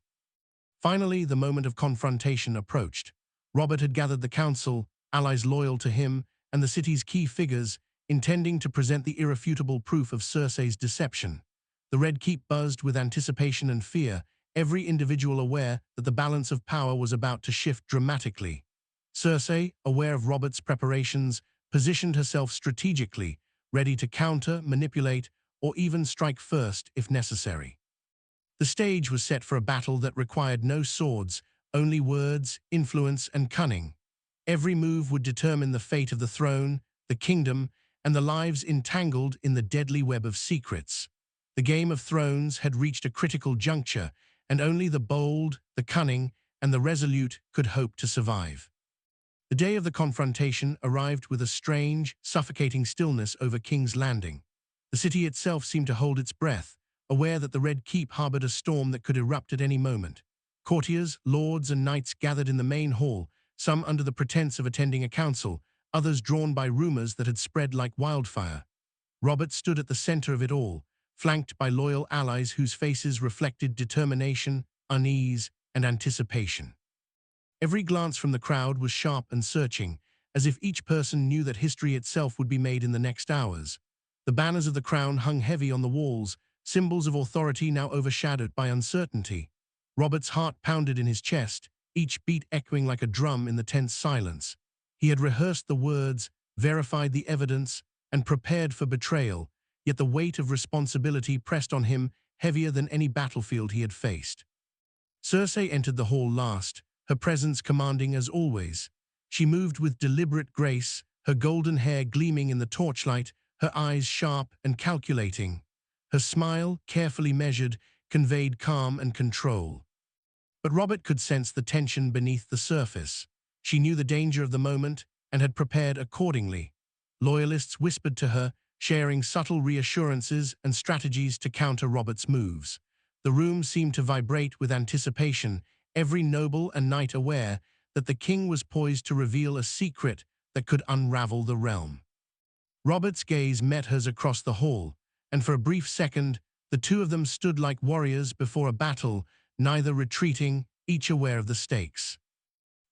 Finally, the moment of confrontation approached. Robert had gathered the council, allies loyal to him, and the city's key figures, intending to present the irrefutable proof of Cersei's deception. The Red Keep buzzed with anticipation and fear, every individual aware that the balance of power was about to shift dramatically. Cersei, aware of Robert's preparations, positioned herself strategically, ready to counter, manipulate, or even strike first if necessary. The stage was set for a battle that required no swords, only words, influence, and cunning. Every move would determine the fate of the throne, the kingdom, and the lives entangled in the deadly web of secrets. The Game of Thrones had reached a critical juncture, and only the bold, the cunning, and the resolute could hope to survive. The day of the confrontation arrived with a strange, suffocating stillness over King's Landing. The city itself seemed to hold its breath, aware that the Red Keep harbored a storm that could erupt at any moment. Courtiers, lords, and knights gathered in the main hall, some under the pretense of attending a council, others drawn by rumors that had spread like wildfire. Robert stood at the center of it all, flanked by loyal allies whose faces reflected determination, unease, and anticipation. Every glance from the crowd was sharp and searching, as if each person knew that history itself would be made in the next hours. The banners of the crown hung heavy on the walls, symbols of authority now overshadowed by uncertainty. Robert's heart pounded in his chest, each beat echoing like a drum in the tense silence. He had rehearsed the words, verified the evidence, and prepared for betrayal, yet the weight of responsibility pressed on him heavier than any battlefield he had faced. Cersei entered the hall last, her presence commanding as always. She moved with deliberate grace, her golden hair gleaming in the torchlight, her eyes sharp and calculating. Her smile, carefully measured, conveyed calm and control. But Robert could sense the tension beneath the surface. She knew the danger of the moment and had prepared accordingly. Loyalists whispered to her, sharing subtle reassurances and strategies to counter Robert's moves. The room seemed to vibrate with anticipation, every noble and knight aware that the king was poised to reveal a secret that could unravel the realm. Robert's gaze met hers across the hall, and for a brief second, the two of them stood like warriors before a battle, neither retreating, each aware of the stakes.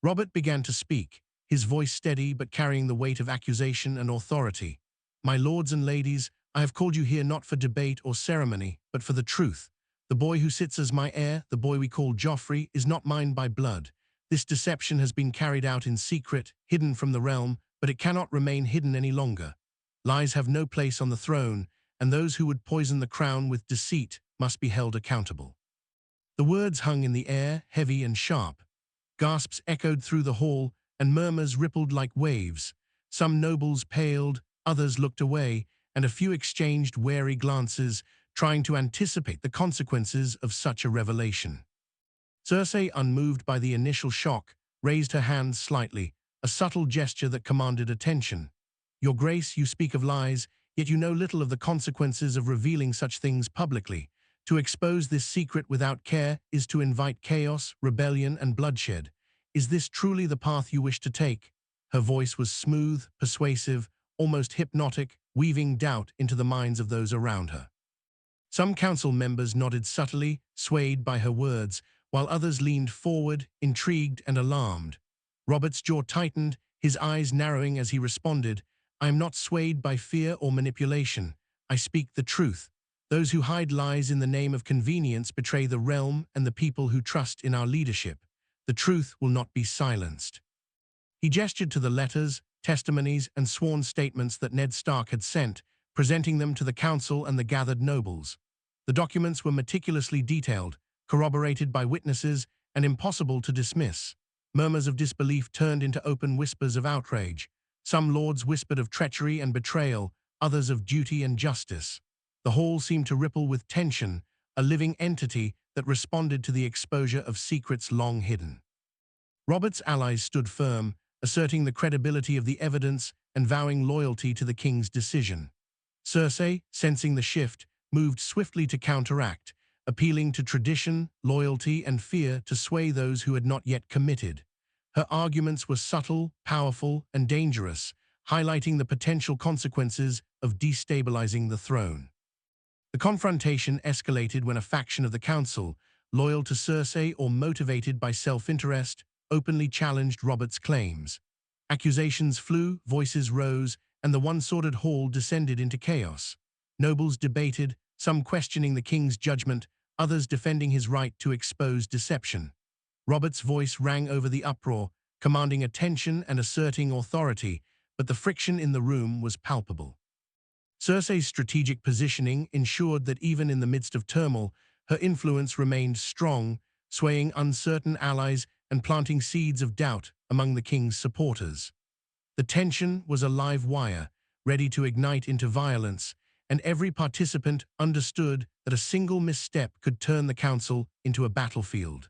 Robert began to speak, his voice steady but carrying the weight of accusation and authority. "My lords and ladies, I have called you here not for debate or ceremony, but for the truth. The boy who sits as my heir, the boy we call Joffrey, is not mine by blood. This deception has been carried out in secret, hidden from the realm, but it cannot remain hidden any longer. Lies have no place on the throne, and those who would poison the crown with deceit must be held accountable." The words hung in the air, heavy and sharp. Gasps echoed through the hall, and murmurs rippled like waves. Some nobles paled, others looked away, and a few exchanged wary glances, trying to anticipate the consequences of such a revelation. Cersei, unmoved by the initial shock, raised her hands slightly, a subtle gesture that commanded attention. "Your Grace, you speak of lies, yet you know little of the consequences of revealing such things publicly. To expose this secret without care is to invite chaos, rebellion, and bloodshed. Is this truly the path you wish to take?" Her voice was smooth, persuasive, almost hypnotic, weaving doubt into the minds of those around her. Some council members nodded subtly, swayed by her words, while others leaned forward, intrigued and alarmed. Robert's jaw tightened, his eyes narrowing as he responded, "I am not swayed by fear or manipulation. I speak the truth. Those who hide lies in the name of convenience betray the realm and the people who trust in our leadership. The truth will not be silenced." He gestured to the letters, testimonies, and sworn statements that Ned Stark had sent, presenting them to the council and the gathered nobles. The documents were meticulously detailed, corroborated by witnesses, and impossible to dismiss. Murmurs of disbelief turned into open whispers of outrage. Some lords whispered of treachery and betrayal, others of duty and justice. The hall seemed to ripple with tension, a living entity that responded to the exposure of secrets long hidden. Robert's allies stood firm, asserting the credibility of the evidence and vowing loyalty to the king's decision. Cersei, sensing the shift, moved swiftly to counteract, appealing to tradition, loyalty, and fear to sway those who had not yet committed. Her arguments were subtle, powerful, and dangerous, highlighting the potential consequences of destabilizing the throne. The confrontation escalated when a faction of the council, loyal to Cersei or motivated by self-interest, openly challenged Robert's claims. Accusations flew, voices rose, and the one-sworded hall descended into chaos. Nobles debated, some questioning the king's judgment, others defending his right to expose deception. Robert's voice rang over the uproar, commanding attention and asserting authority, but the friction in the room was palpable. Cersei's strategic positioning ensured that even in the midst of turmoil, her influence remained strong, swaying uncertain allies and planting seeds of doubt among the king's supporters. The tension was a live wire, ready to ignite into violence, and every participant understood that a single misstep could turn the council into a battlefield.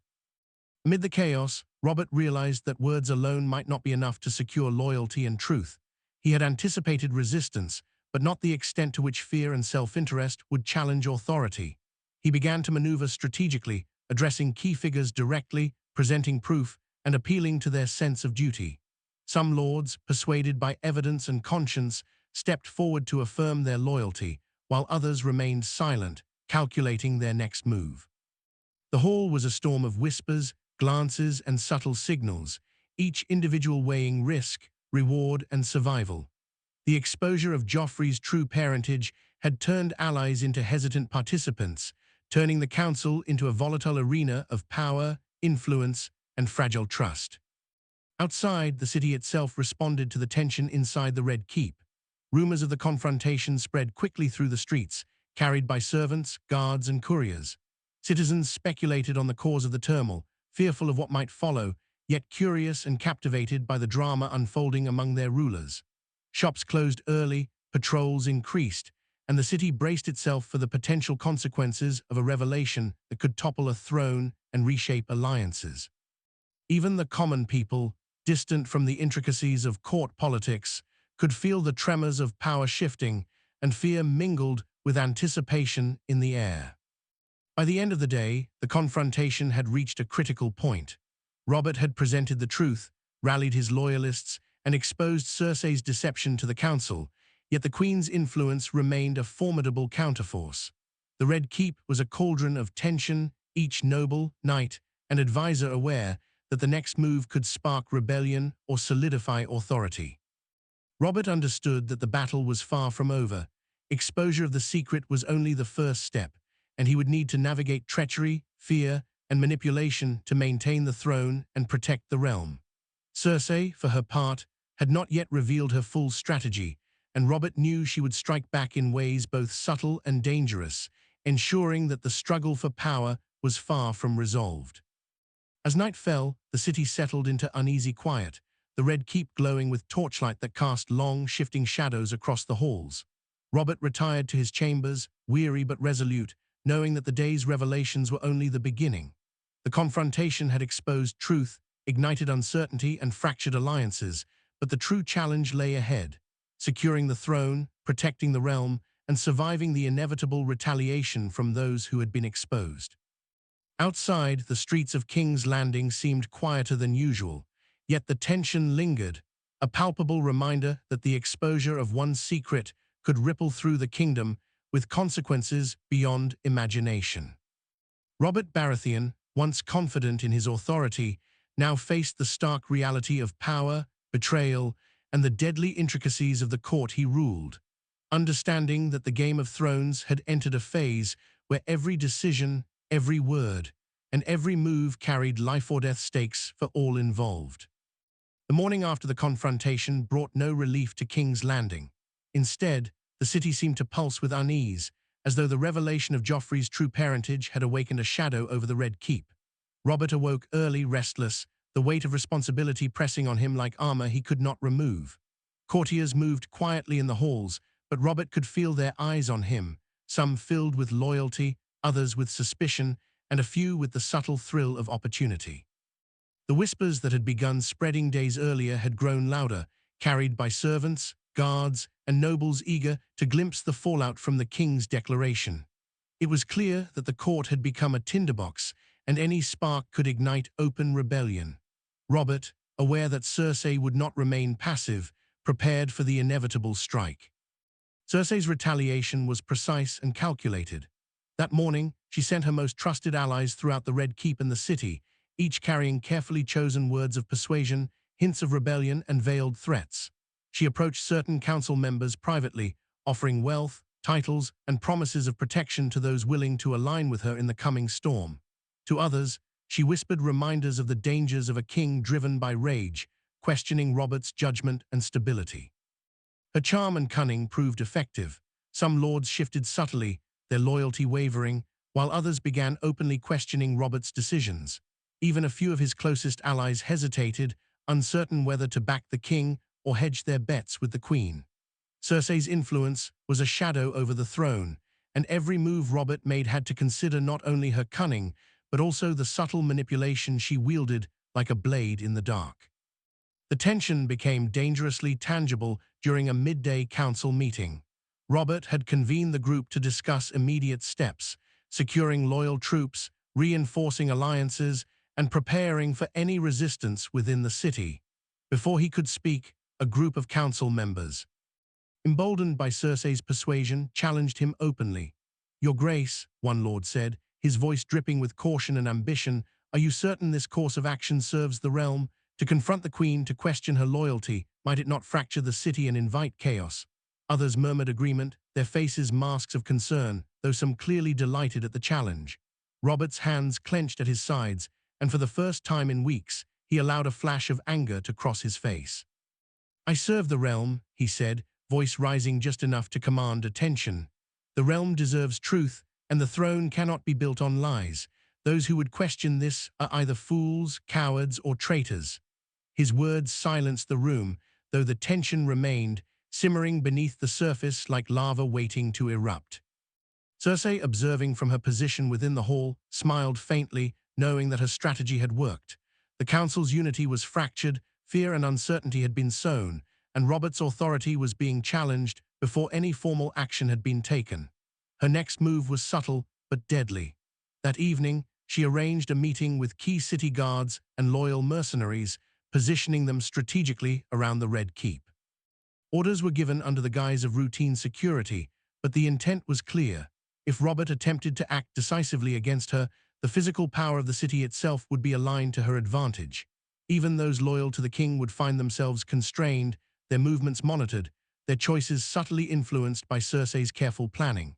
Amid the chaos, Robert realized that words alone might not be enough to secure loyalty and truth. He had anticipated resistance, but not the extent to which fear and self-interest would challenge authority. He began to maneuver strategically, addressing key figures directly, presenting proof, and appealing to their sense of duty. Some lords, persuaded by evidence and conscience, stepped forward to affirm their loyalty, while others remained silent, calculating their next move. The hall was a storm of whispers, glances, and subtle signals, each individual weighing risk, reward, and survival. The exposure of Joffrey's true parentage had turned allies into hesitant participants, turning the council into a volatile arena of power, influence, and fragile trust. Outside, the city itself responded to the tension inside the Red Keep. Rumors of the confrontation spread quickly through the streets, carried by servants, guards, and couriers. Citizens speculated on the cause of the turmoil, fearful of what might follow, yet curious and captivated by the drama unfolding among their rulers. Shops closed early, patrols increased, and the city braced itself for the potential consequences of a revelation that could topple a throne and reshape alliances. Even the common people, distant from the intricacies of court politics, could feel the tremors of power shifting, and fear mingled with anticipation in the air. By the end of the day, the confrontation had reached a critical point. Robert had presented the truth, rallied his loyalists, and exposed Cersei's deception to the council, yet the Queen's influence remained a formidable counterforce. The Red Keep was a cauldron of tension, each noble, knight, and advisor aware that the next move could spark rebellion or solidify authority. Robert understood that the battle was far from over. Exposure of the secret was only the first step, and he would need to navigate treachery, fear, and manipulation to maintain the throne and protect the realm. Cersei, for her part, had not yet revealed her full strategy, and Robert knew she would strike back in ways both subtle and dangerous, ensuring that the struggle for power was far from resolved. As night fell, the city settled into uneasy quiet, the Red Keep glowing with torchlight that cast long, shifting shadows across the halls. Robert retired to his chambers, weary but resolute, knowing that the day's revelations were only the beginning. The confrontation had exposed truth, ignited uncertainty, and fractured alliances, but the true challenge lay ahead: securing the throne, protecting the realm, and surviving the inevitable retaliation from those who had been exposed. Outside, the streets of King's Landing seemed quieter than usual, yet the tension lingered, a palpable reminder that the exposure of one secret could ripple through the kingdom with consequences beyond imagination. Robert Baratheon, once confident in his authority, now faced the stark reality of power, betrayal, and the deadly intricacies of the court he ruled. Understanding that the Game of Thrones had entered a phase where every decision, every word, and every move carried life-or-death stakes for all involved. The morning after the confrontation brought no relief to King's Landing. Instead, the city seemed to pulse with unease, as though the revelation of Joffrey's true parentage had awakened a shadow over the Red Keep. Robert awoke early, restless, the weight of responsibility pressing on him like armor he could not remove. Courtiers moved quietly in the halls, but Robert could feel their eyes on him, some filled with loyalty, others with suspicion, and a few with the subtle thrill of opportunity. The whispers that had begun spreading days earlier had grown louder, carried by servants, guards, and nobles eager to glimpse the fallout from the king's declaration. It was clear that the court had become a tinderbox, and any spark could ignite open rebellion. Robert, aware that Cersei would not remain passive, prepared for the inevitable strike. Cersei's retaliation was precise and calculated. That morning, she sent her most trusted allies throughout the Red Keep and the city, each carrying carefully chosen words of persuasion, hints of rebellion, and veiled threats. She approached certain council members privately, offering wealth, titles, and promises of protection to those willing to align with her in the coming storm. To others, she whispered reminders of the dangers of a king driven by rage, questioning Robert's judgment and stability. Her charm and cunning proved effective. Some lords shifted subtly, their loyalty wavering, while others began openly questioning Robert's decisions. Even a few of his closest allies hesitated, uncertain whether to back the king or hedge their bets with the queen. Cersei's influence was a shadow over the throne, and every move Robert made had to consider not only her cunning, but also the subtle manipulation she wielded like a blade in the dark. The tension became dangerously tangible during a midday council meeting. Robert had convened the group to discuss immediate steps, securing loyal troops, reinforcing alliances, and preparing for any resistance within the city. Before he could speak, a group of council members, emboldened by Cersei's persuasion, challenged him openly. "Your Grace," one lord said, his voice dripping with caution and ambition, "are you certain this course of action serves the realm? To confront the queen, to question her loyalty, might it not fracture the city and invite chaos?" Others murmured agreement, their faces masks of concern, though some clearly delighted at the challenge. Robert's hands clenched at his sides, and for the first time in weeks, he allowed a flash of anger to cross his face. "I serve the realm," he said, voice rising just enough to command attention. "The realm deserves truth, and the throne cannot be built on lies. Those who would question this are either fools, cowards, or traitors." His words silenced the room, though the tension remained, simmering beneath the surface like lava waiting to erupt. Cersei, observing from her position within the hall, smiled faintly, knowing that her strategy had worked. The council's unity was fractured, fear and uncertainty had been sown, and Robert's authority was being challenged before any formal action had been taken. Her next move was subtle but deadly. That evening, she arranged a meeting with key city guards and loyal mercenaries, positioning them strategically around the Red Keep. Orders were given under the guise of routine security, but the intent was clear. If Robert attempted to act decisively against her, the physical power of the city itself would be aligned to her advantage. Even those loyal to the king would find themselves constrained, their movements monitored, their choices subtly influenced by Cersei's careful planning.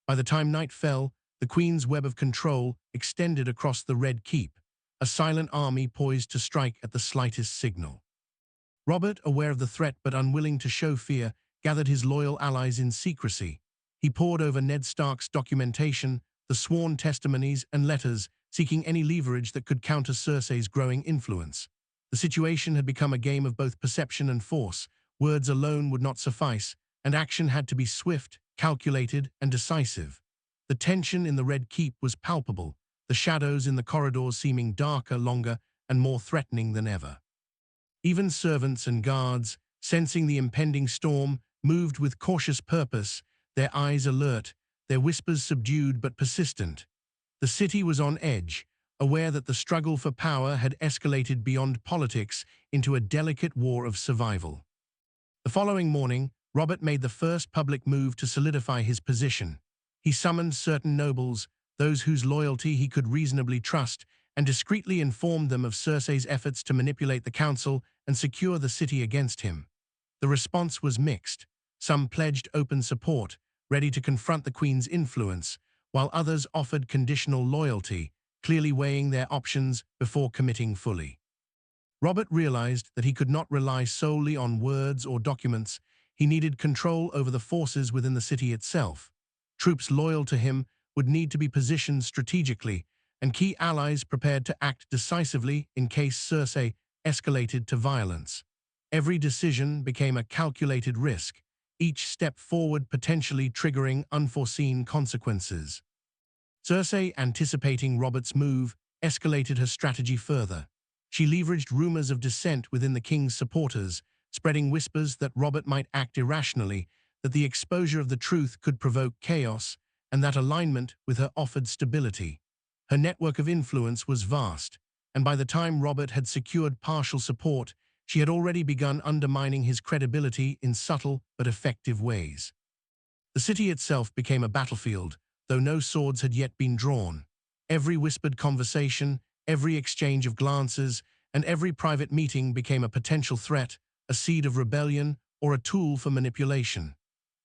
By the time night fell, the queen's web of control extended across the Red Keep, a silent army poised to strike at the slightest signal. Robert, aware of the threat but unwilling to show fear, gathered his loyal allies in secrecy. He pored over Ned Stark's documentation, the sworn testimonies and letters, seeking any leverage that could counter Cersei's growing influence. The situation had become a game of both perception and force. Words alone would not suffice, and action had to be swift, calculated, and decisive. The tension in the Red Keep was palpable, the shadows in the corridors seeming darker, longer, and more threatening than ever. Even servants and guards, sensing the impending storm, moved with cautious purpose, their eyes alert, their whispers subdued but persistent. The city was on edge, aware that the struggle for power had escalated beyond politics into a delicate war of survival. The following morning, Robert made the first public move to solidify his position. He summoned certain nobles, those whose loyalty he could reasonably trust, and discreetly informed them of Cersei's efforts to manipulate the council and secure the city against him. The response was mixed. Some pledged open support, ready to confront the queen's influence, while others offered conditional loyalty, clearly weighing their options before committing fully. Robert realized that he could not rely solely on words or documents. He needed control over the forces within the city itself. Troops loyal to him would need to be positioned strategically, and key allies prepared to act decisively in case Cersei escalated to violence. Every decision became a calculated risk, each step forward potentially triggering unforeseen consequences. Cersei, anticipating Robert's move, escalated her strategy further. She leveraged rumors of dissent within the king's supporters, spreading whispers that Robert might act irrationally, that the exposure of the truth could provoke chaos, and that alignment with her offered stability. Her network of influence was vast, and by the time Robert had secured partial support, she had already begun undermining his credibility in subtle but effective ways. The city itself became a battlefield, though no swords had yet been drawn. Every whispered conversation, every exchange of glances, and every private meeting became a potential threat, a seed of rebellion, or a tool for manipulation.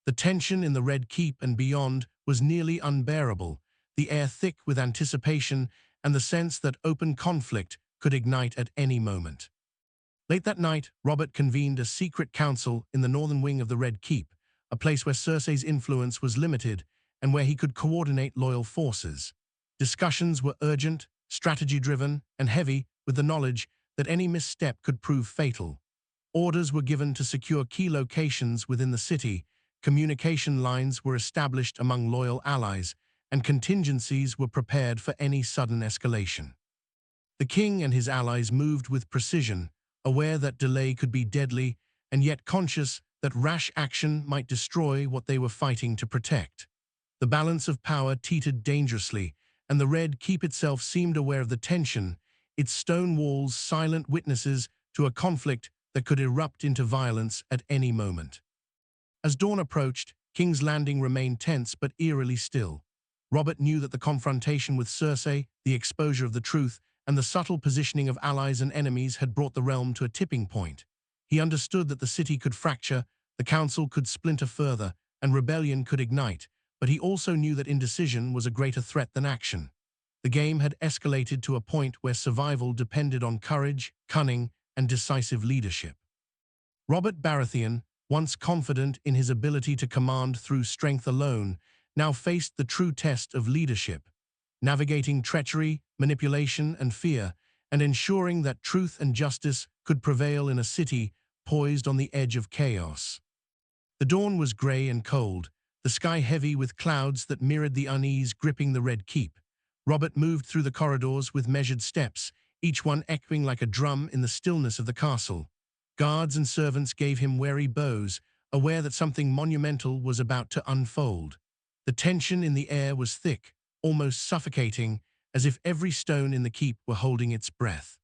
The tension in the Red Keep and beyond was nearly unbearable, the air thick with anticipation and the sense that open conflict could ignite at any moment. Late that night, Robert convened a secret council in the northern wing of the Red Keep, a place where Cersei's influence was limited and where he could coordinate loyal forces. Discussions were urgent, strategy-driven, and heavy with the knowledge that any misstep could prove fatal. Orders were given to secure key locations within the city, communication lines were established among loyal allies, and contingencies were prepared for any sudden escalation. The king and his allies moved with precision, aware that delay could be deadly, and yet conscious that rash action might destroy what they were fighting to protect. The balance of power teetered dangerously, and the Red Keep itself seemed aware of the tension, its stone walls silent witnesses to a conflict that could erupt into violence at any moment. As dawn approached, King's Landing remained tense but eerily still. Robert knew that the confrontation with Cersei, the exposure of the truth, and the subtle positioning of allies and enemies had brought the realm to a tipping point. He understood that the city could fracture, The council could splinter further, and rebellion could ignite, but he also knew that indecision was a greater threat than action. The game had escalated to a point where survival depended on courage, cunning, and decisive leadership. Robert Baratheon, once confident in his ability to command through strength alone, now faced the true test of leadership, navigating treachery, manipulation, and fear, and ensuring that truth and justice could prevail in a city poised on the edge of chaos. The dawn was grey and cold, the sky heavy with clouds that mirrored the unease gripping the Red Keep. Robert moved through the corridors with measured steps, each one echoing like a drum in the stillness of the castle. Guards and servants gave him wary bows, aware that something monumental was about to unfold. The tension in the air was thick, almost suffocating, as if every stone in the keep were holding its breath.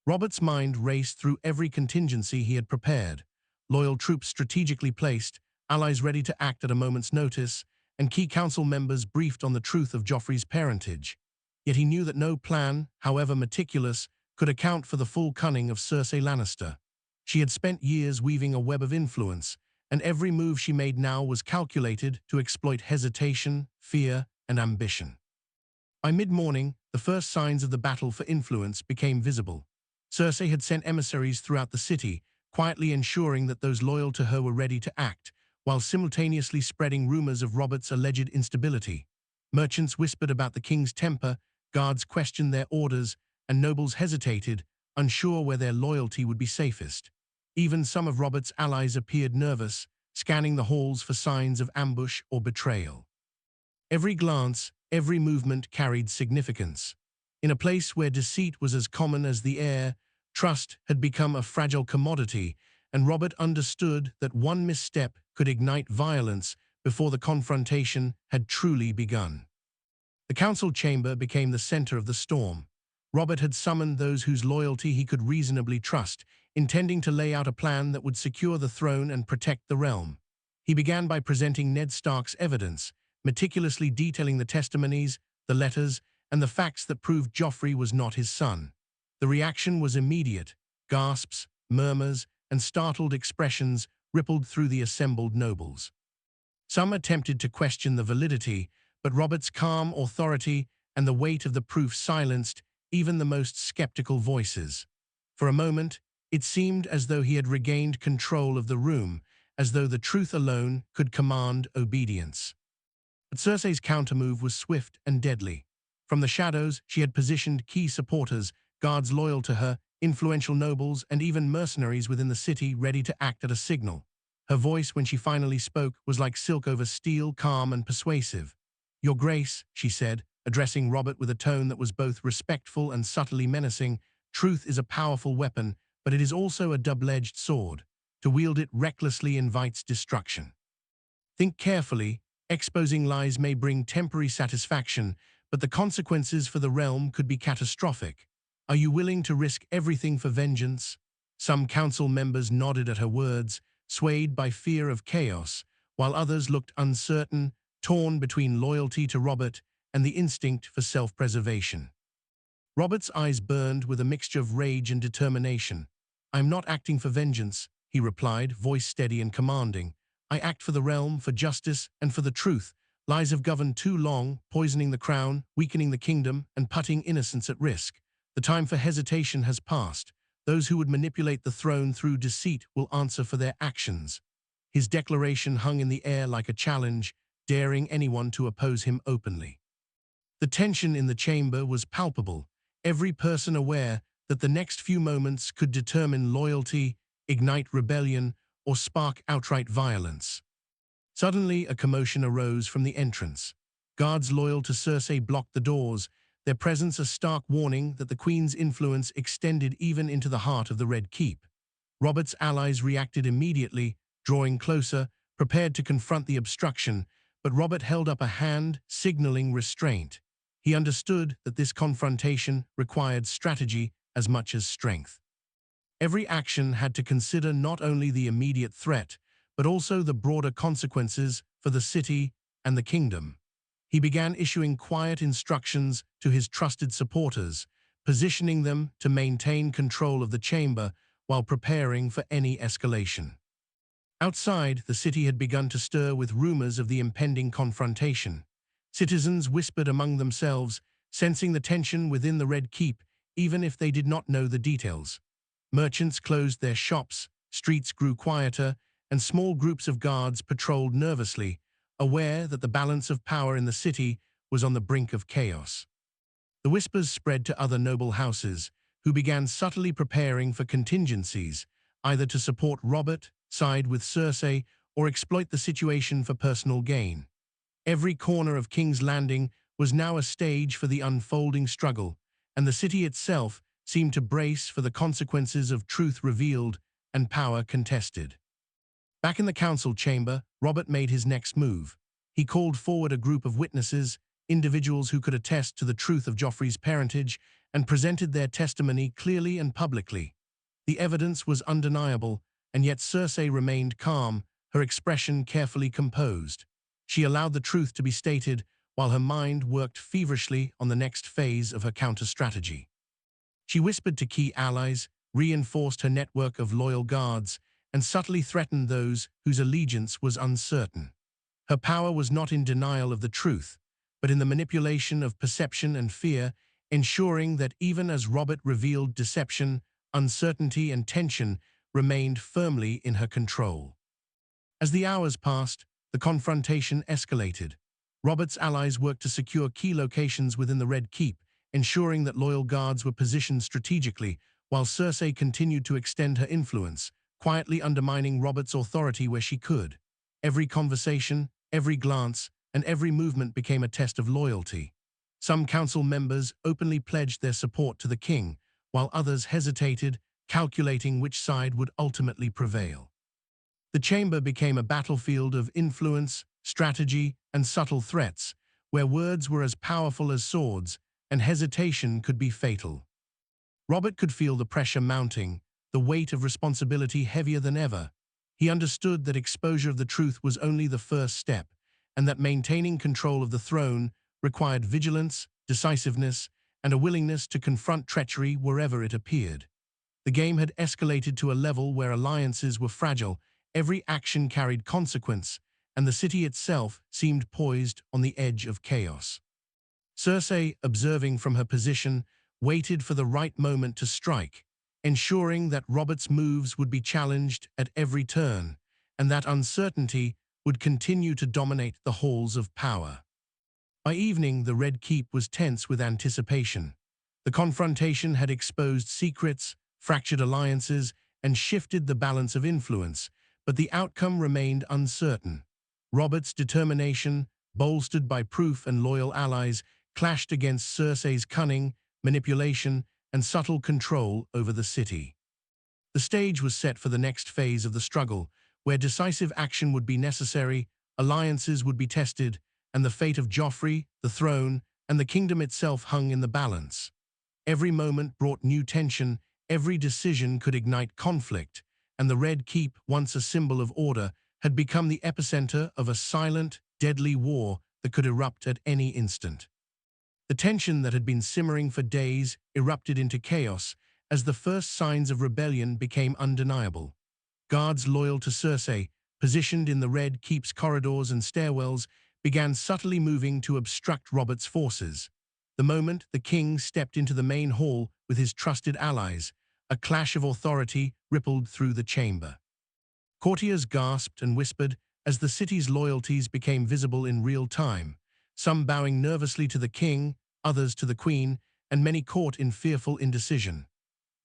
Robert's mind raced through every contingency he had prepared: loyal troops strategically placed, allies ready to act at a moment's notice, and key council members briefed on the truth of Joffrey's parentage. Yet he knew that no plan, however meticulous, could account for the full cunning of Cersei Lannister. She had spent years weaving a web of influence, and every move she made now was calculated to exploit hesitation, fear, and ambition. By mid-morning, the first signs of the battle for influence became visible. Cersei had sent emissaries throughout the city, quietly ensuring that those loyal to her were ready to act, while simultaneously spreading rumors of Robert's alleged instability. Merchants whispered about the king's temper, guards questioned their orders, and nobles hesitated, unsure where their loyalty would be safest. Even some of Robert's allies appeared nervous, scanning the halls for signs of ambush or betrayal. Every glance, every movement carried significance. In a place where deceit was as common as the air, trust had become a fragile commodity, and Robert understood that one misstep could ignite violence before the confrontation had truly begun. The council chamber became the center of the storm. Robert had summoned those whose loyalty he could reasonably trust, intending to lay out a plan that would secure the throne and protect the realm. He began by presenting Ned Stark's evidence, meticulously detailing the testimonies, the letters, and the facts that proved Joffrey was not his son. The reaction was immediate. Gasps, murmurs, and startled expressions rippled through the assembled nobles. Some attempted to question the validity, but Robert's calm authority and the weight of the proof silenced even the most skeptical voices. For a moment, it seemed as though he had regained control of the room, as though the truth alone could command obedience. But Cersei's countermove was swift and deadly. From the shadows, she had positioned key supporters, guards loyal to her, influential nobles, and even mercenaries within the city ready to act at a signal. Her voice, when she finally spoke, was like silk over steel, calm and persuasive. "Your Grace," she said, addressing Robert with a tone that was both respectful and subtly menacing, "truth is a powerful weapon, but it is also a double-edged sword. To wield it recklessly invites destruction. Think carefully. Exposing lies may bring temporary satisfaction, but the consequences for the realm could be catastrophic. Are you willing to risk everything for vengeance?" Some council members nodded at her words, swayed by fear of chaos, while others looked uncertain, torn between loyalty to Robert and the instinct for self-preservation. Robert's eyes burned with a mixture of rage and determination. "I'm not acting for vengeance," he replied, voice steady and commanding. "I act for the realm, for justice, and for the truth. Lies have governed too long, poisoning the crown, weakening the kingdom, and putting innocents at risk. The time for hesitation has passed. Those who would manipulate the throne through deceit will answer for their actions." His declaration hung in the air like a challenge, daring anyone to oppose him openly. The tension in the chamber was palpable, every person aware that the next few moments could determine loyalty, ignite rebellion, or spark outright violence. Suddenly, a commotion arose from the entrance. Guards loyal to Cersei blocked the doors, their presence a stark warning that the Queen's influence extended even into the heart of the Red Keep. Robert's allies reacted immediately, drawing closer, prepared to confront the obstruction, but Robert held up a hand, signaling restraint. He understood that this confrontation required strategy as much as strength. Every action had to consider not only the immediate threat, but also the broader consequences for the city and the kingdom. He began issuing quiet instructions to his trusted supporters, positioning them to maintain control of the chamber while preparing for any escalation. Outside, the city had begun to stir with rumors of the impending confrontation. Citizens whispered among themselves, sensing the tension within the Red Keep, even if they did not know the details. Merchants closed their shops, streets grew quieter, and small groups of guards patrolled nervously, aware that the balance of power in the city was on the brink of chaos. The whispers spread to other noble houses, who began subtly preparing for contingencies, either to support Robert, side with Cersei, or exploit the situation for personal gain. Every corner of King's Landing was now a stage for the unfolding struggle, and the city itself seemed to brace for the consequences of truth revealed and power contested. Back in the council chamber, Robert made his next move. He called forward a group of witnesses, individuals who could attest to the truth of Joffrey's parentage, and presented their testimony clearly and publicly. The evidence was undeniable, and yet Cersei remained calm, her expression carefully composed. She allowed the truth to be stated, while her mind worked feverishly on the next phase of her counter-strategy. She whispered to key allies, reinforced her network of loyal guards, and subtly threatened those whose allegiance was uncertain. Her power was not in denial of the truth, but in the manipulation of perception and fear, ensuring that even as Robert revealed deception, uncertainty and tension remained firmly in her control. As the hours passed, the confrontation escalated. Robert's allies worked to secure key locations within the Red Keep, ensuring that loyal guards were positioned strategically, while Cersei continued to extend her influence, quietly undermining Robert's authority where she could. Every conversation, every glance, and every movement became a test of loyalty. Some council members openly pledged their support to the king, while others hesitated, calculating which side would ultimately prevail. The chamber became a battlefield of influence, strategy, and subtle threats, where words were as powerful as swords, and hesitation could be fatal. Robert could feel the pressure mounting, the weight of responsibility heavier than ever. He understood that exposure of the truth was only the first step, and that maintaining control of the throne required vigilance, decisiveness, and a willingness to confront treachery wherever it appeared. The game had escalated to a level where alliances were fragile, every action carried consequence, and the city itself seemed poised on the edge of chaos. Cersei, observing from her position, waited for the right moment to strike, ensuring that Robert's moves would be challenged at every turn, and that uncertainty would continue to dominate the halls of power. By evening, the Red Keep was tense with anticipation. The confrontation had exposed secrets, fractured alliances, and shifted the balance of influence, but the outcome remained uncertain. Robert's determination, bolstered by proof and loyal allies, clashed against Cersei's cunning, manipulation, and subtle control over the city. The stage was set for the next phase of the struggle, where decisive action would be necessary, alliances would be tested, and the fate of Joffrey, the throne, and the kingdom itself hung in the balance. Every moment brought new tension, every decision could ignite conflict, and the Red Keep, once a symbol of order, had become the epicenter of a silent, deadly war that could erupt at any instant. The tension that had been simmering for days erupted into chaos as the first signs of rebellion became undeniable. Guards loyal to Cersei, positioned in the Red Keep's corridors and stairwells, began subtly moving to obstruct Robert's forces. The moment the king stepped into the main hall with his trusted allies, a clash of authority rippled through the chamber. Courtiers gasped and whispered as the city's loyalties became visible in real time, some bowing nervously to the king, others to the queen, and many caught in fearful indecision.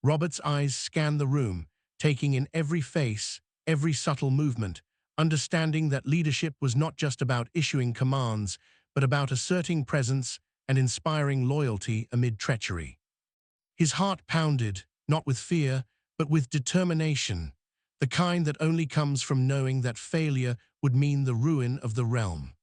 Robert's eyes scanned the room, taking in every face, every subtle movement, understanding that leadership was not just about issuing commands, but about asserting presence and inspiring loyalty amid treachery. His heart pounded, not with fear, but with determination, the kind that only comes from knowing that failure would mean the ruin of the realm.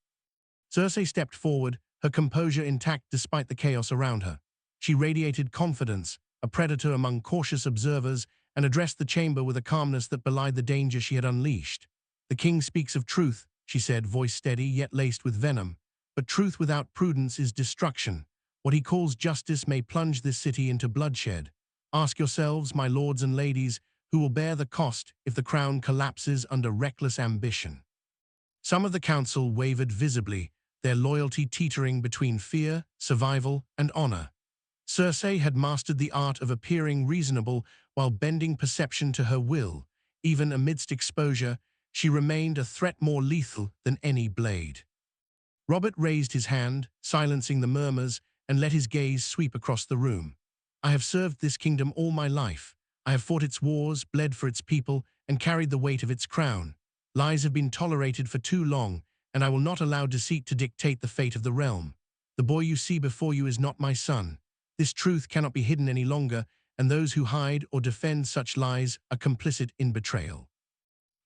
Cersei stepped forward, her composure intact despite the chaos around her. She radiated confidence, a predator among cautious observers, and addressed the chamber with a calmness that belied the danger she had unleashed. "The king speaks of truth," she said, voice steady yet laced with venom. "But truth without prudence is destruction. What he calls justice may plunge this city into bloodshed. Ask yourselves, my lords and ladies, who will bear the cost if the crown collapses under reckless ambition. Some of the council wavered visibly, their loyalty teetering between fear, survival, and honor. Cersei had mastered the art of appearing reasonable while bending perception to her will. Even amidst exposure, she remained a threat more lethal than any blade. Robert raised his hand, silencing the murmurs, and let his gaze sweep across the room. I have served this kingdom all my life. I have fought its wars, bled for its people, and carried the weight of its crown. Lies have been tolerated for too long, and I will not allow deceit to dictate the fate of the realm. The boy you see before you is not my son. This truth cannot be hidden any longer, and those who hide or defend such lies are complicit in betrayal.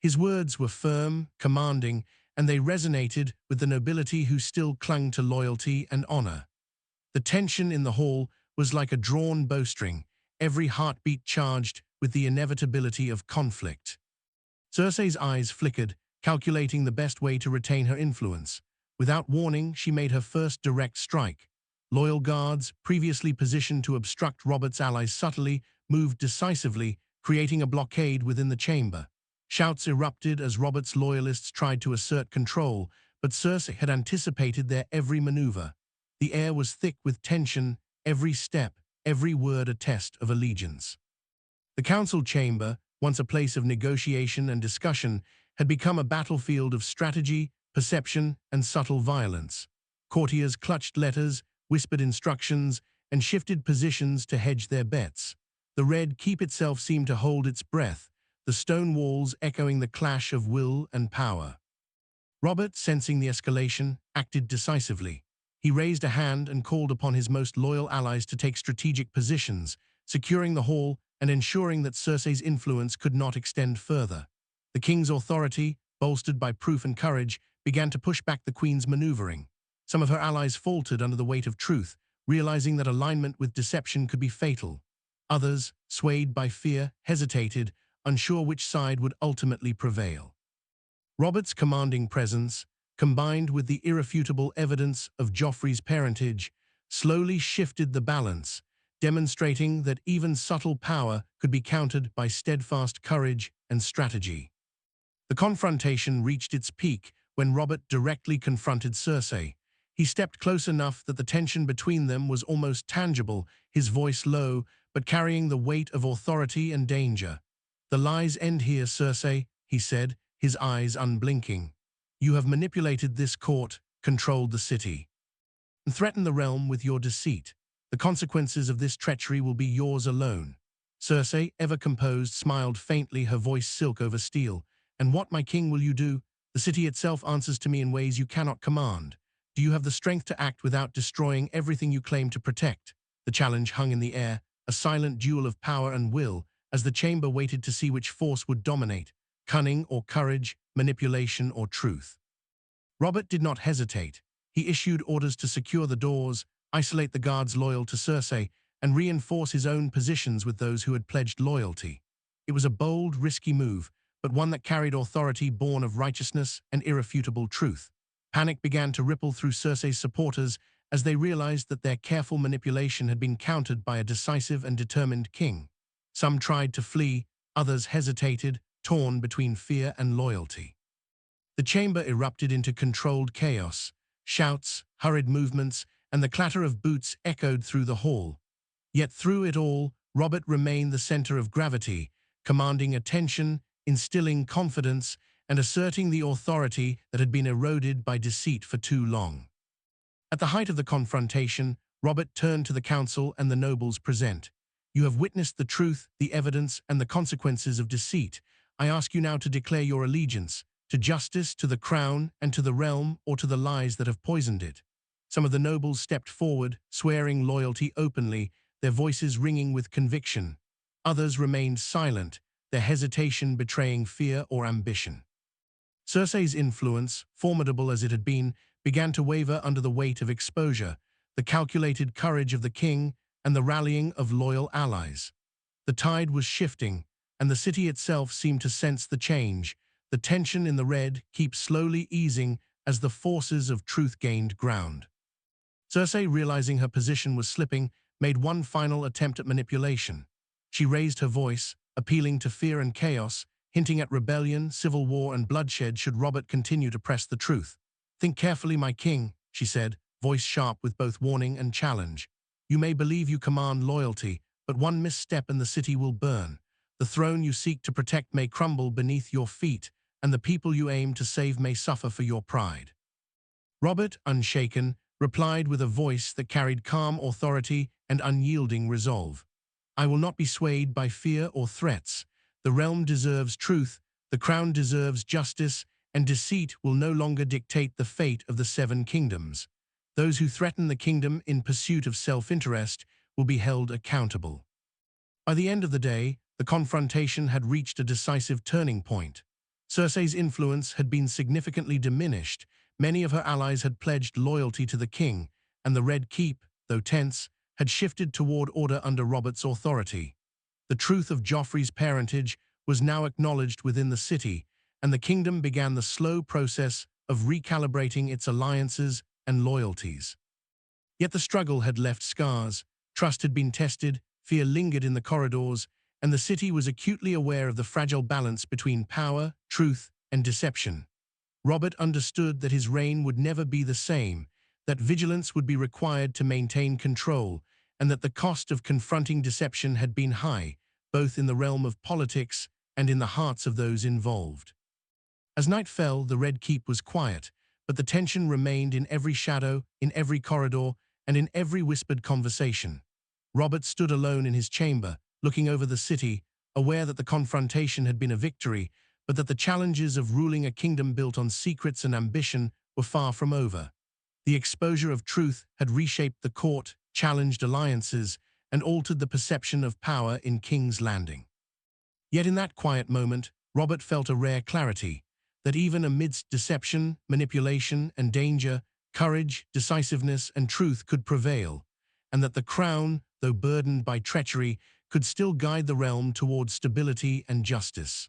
His words were firm, commanding, and they resonated with the nobility who still clung to loyalty and honor. The tension in the hall was like a drawn bowstring, every heartbeat charged with the inevitability of conflict. Cersei's eyes flickered, calculating the best way to retain her influence. Without warning, she made her first direct strike. Loyal guards, previously positioned to obstruct Robert's allies subtly, moved decisively, creating a blockade within the chamber. Shouts erupted as Robert's loyalists tried to assert control, but Cersei had anticipated their every maneuver. The air was thick with tension, every step, every word a test of allegiance. The council chamber, once a place of negotiation and discussion, had become a battlefield of strategy, perception, and subtle violence. Courtiers clutched letters, whispered instructions, and shifted positions to hedge their bets. The Red Keep itself seemed to hold its breath, the stone walls echoing the clash of will and power. Robert, sensing the escalation, acted decisively. He raised a hand and called upon his most loyal allies to take strategic positions, securing the hall and ensuring that Cersei's influence could not extend further. The king's authority, bolstered by proof and courage, began to push back the queen's maneuvering. Some of her allies faltered under the weight of truth, realizing that alignment with deception could be fatal. Others, swayed by fear, hesitated, unsure which side would ultimately prevail. Robert's commanding presence, combined with the irrefutable evidence of Joffrey's parentage, slowly shifted the balance, demonstrating that even subtle power could be countered by steadfast courage and strategy. The confrontation reached its peak when Robert directly confronted Cersei. He stepped close enough that the tension between them was almost tangible, his voice low, but carrying the weight of authority and danger. "The lies end here, Cersei," he said, his eyes unblinking. "You have manipulated this court, controlled the city, and threatened the realm with your deceit. The consequences of this treachery will be yours alone." Cersei, ever composed, smiled faintly, her voice silk over steel. "And what, my king, will you do? The city itself answers to me in ways you cannot command. Do you have the strength to act without destroying everything you claim to protect?" The challenge hung in the air, a silent duel of power and will, as the chamber waited to see which force would dominate, cunning or courage, manipulation or truth. Robert did not hesitate. He issued orders to secure the doors, isolate the guards loyal to Cersei, and reinforce his own positions with those who had pledged loyalty. It was a bold, risky move, but one that carried authority born of righteousness and irrefutable truth. Panic began to ripple through Cersei's supporters as they realized that their careful manipulation had been countered by a decisive and determined king. Some tried to flee, others hesitated, torn between fear and loyalty. The chamber erupted into controlled chaos. Shouts, hurried movements, and the clatter of boots echoed through the hall. Yet through it all, Robert remained the center of gravity, commanding attention, instilling confidence, and asserting the authority that had been eroded by deceit for too long. At the height of the confrontation, Robert turned to the council and the nobles present. "You have witnessed the truth, the evidence, and the consequences of deceit. I ask you now to declare your allegiance, to justice, to the crown, and to the realm, or to the lies that have poisoned it." Some of the nobles stepped forward, swearing loyalty openly, their voices ringing with conviction. Others remained silent, their hesitation betraying fear or ambition. Cersei's influence, formidable as it had been, began to waver under the weight of exposure, the calculated courage of the king, and the rallying of loyal allies. The tide was shifting, and the city itself seemed to sense the change. The tension in the Red Keep slowly easing as the forces of truth gained ground. Cersei, realizing her position was slipping, made one final attempt at manipulation. She raised her voice, appealing to fear and chaos, hinting at rebellion, civil war, and bloodshed should Robert continue to press the truth. "Think carefully, my king," she said, voice sharp with both warning and challenge. "You may believe you command loyalty, but one misstep and the city will burn. The throne you seek to protect may crumble beneath your feet, and the people you aim to save may suffer for your pride." Robert, unshaken, replied with a voice that carried calm authority and unyielding resolve. "I will not be swayed by fear or threats. The realm deserves truth, the crown deserves justice, and deceit will no longer dictate the fate of the Seven Kingdoms. Those who threaten the kingdom in pursuit of self-interest will be held accountable." By the end of the day, the confrontation had reached a decisive turning point. Cersei's influence had been significantly diminished. Many of her allies had pledged loyalty to the king, and the Red Keep, though tense, had shifted toward order under Robert's authority. The truth of Joffrey's parentage was now acknowledged within the city, and the kingdom began the slow process of recalibrating its alliances and loyalties. Yet the struggle had left scars, trust had been tested, fear lingered in the corridors, and the city was acutely aware of the fragile balance between power, truth, and deception. Robert understood that his reign would never be the same, that vigilance would be required to maintain control, and that the cost of confronting deception had been high, both in the realm of politics and in the hearts of those involved. As night fell, the Red Keep was quiet, but the tension remained in every shadow, in every corridor, and in every whispered conversation. Robert stood alone in his chamber, looking over the city, aware that the confrontation had been a victory, but that the challenges of ruling a kingdom built on secrets and ambition were far from over. The exposure of truth had reshaped the court, challenged alliances, and altered the perception of power in King's Landing. Yet in that quiet moment, Robert felt a rare clarity, that even amidst deception, manipulation, and danger, courage, decisiveness, and truth could prevail, and that the crown, though burdened by treachery, could still guide the realm toward stability and justice.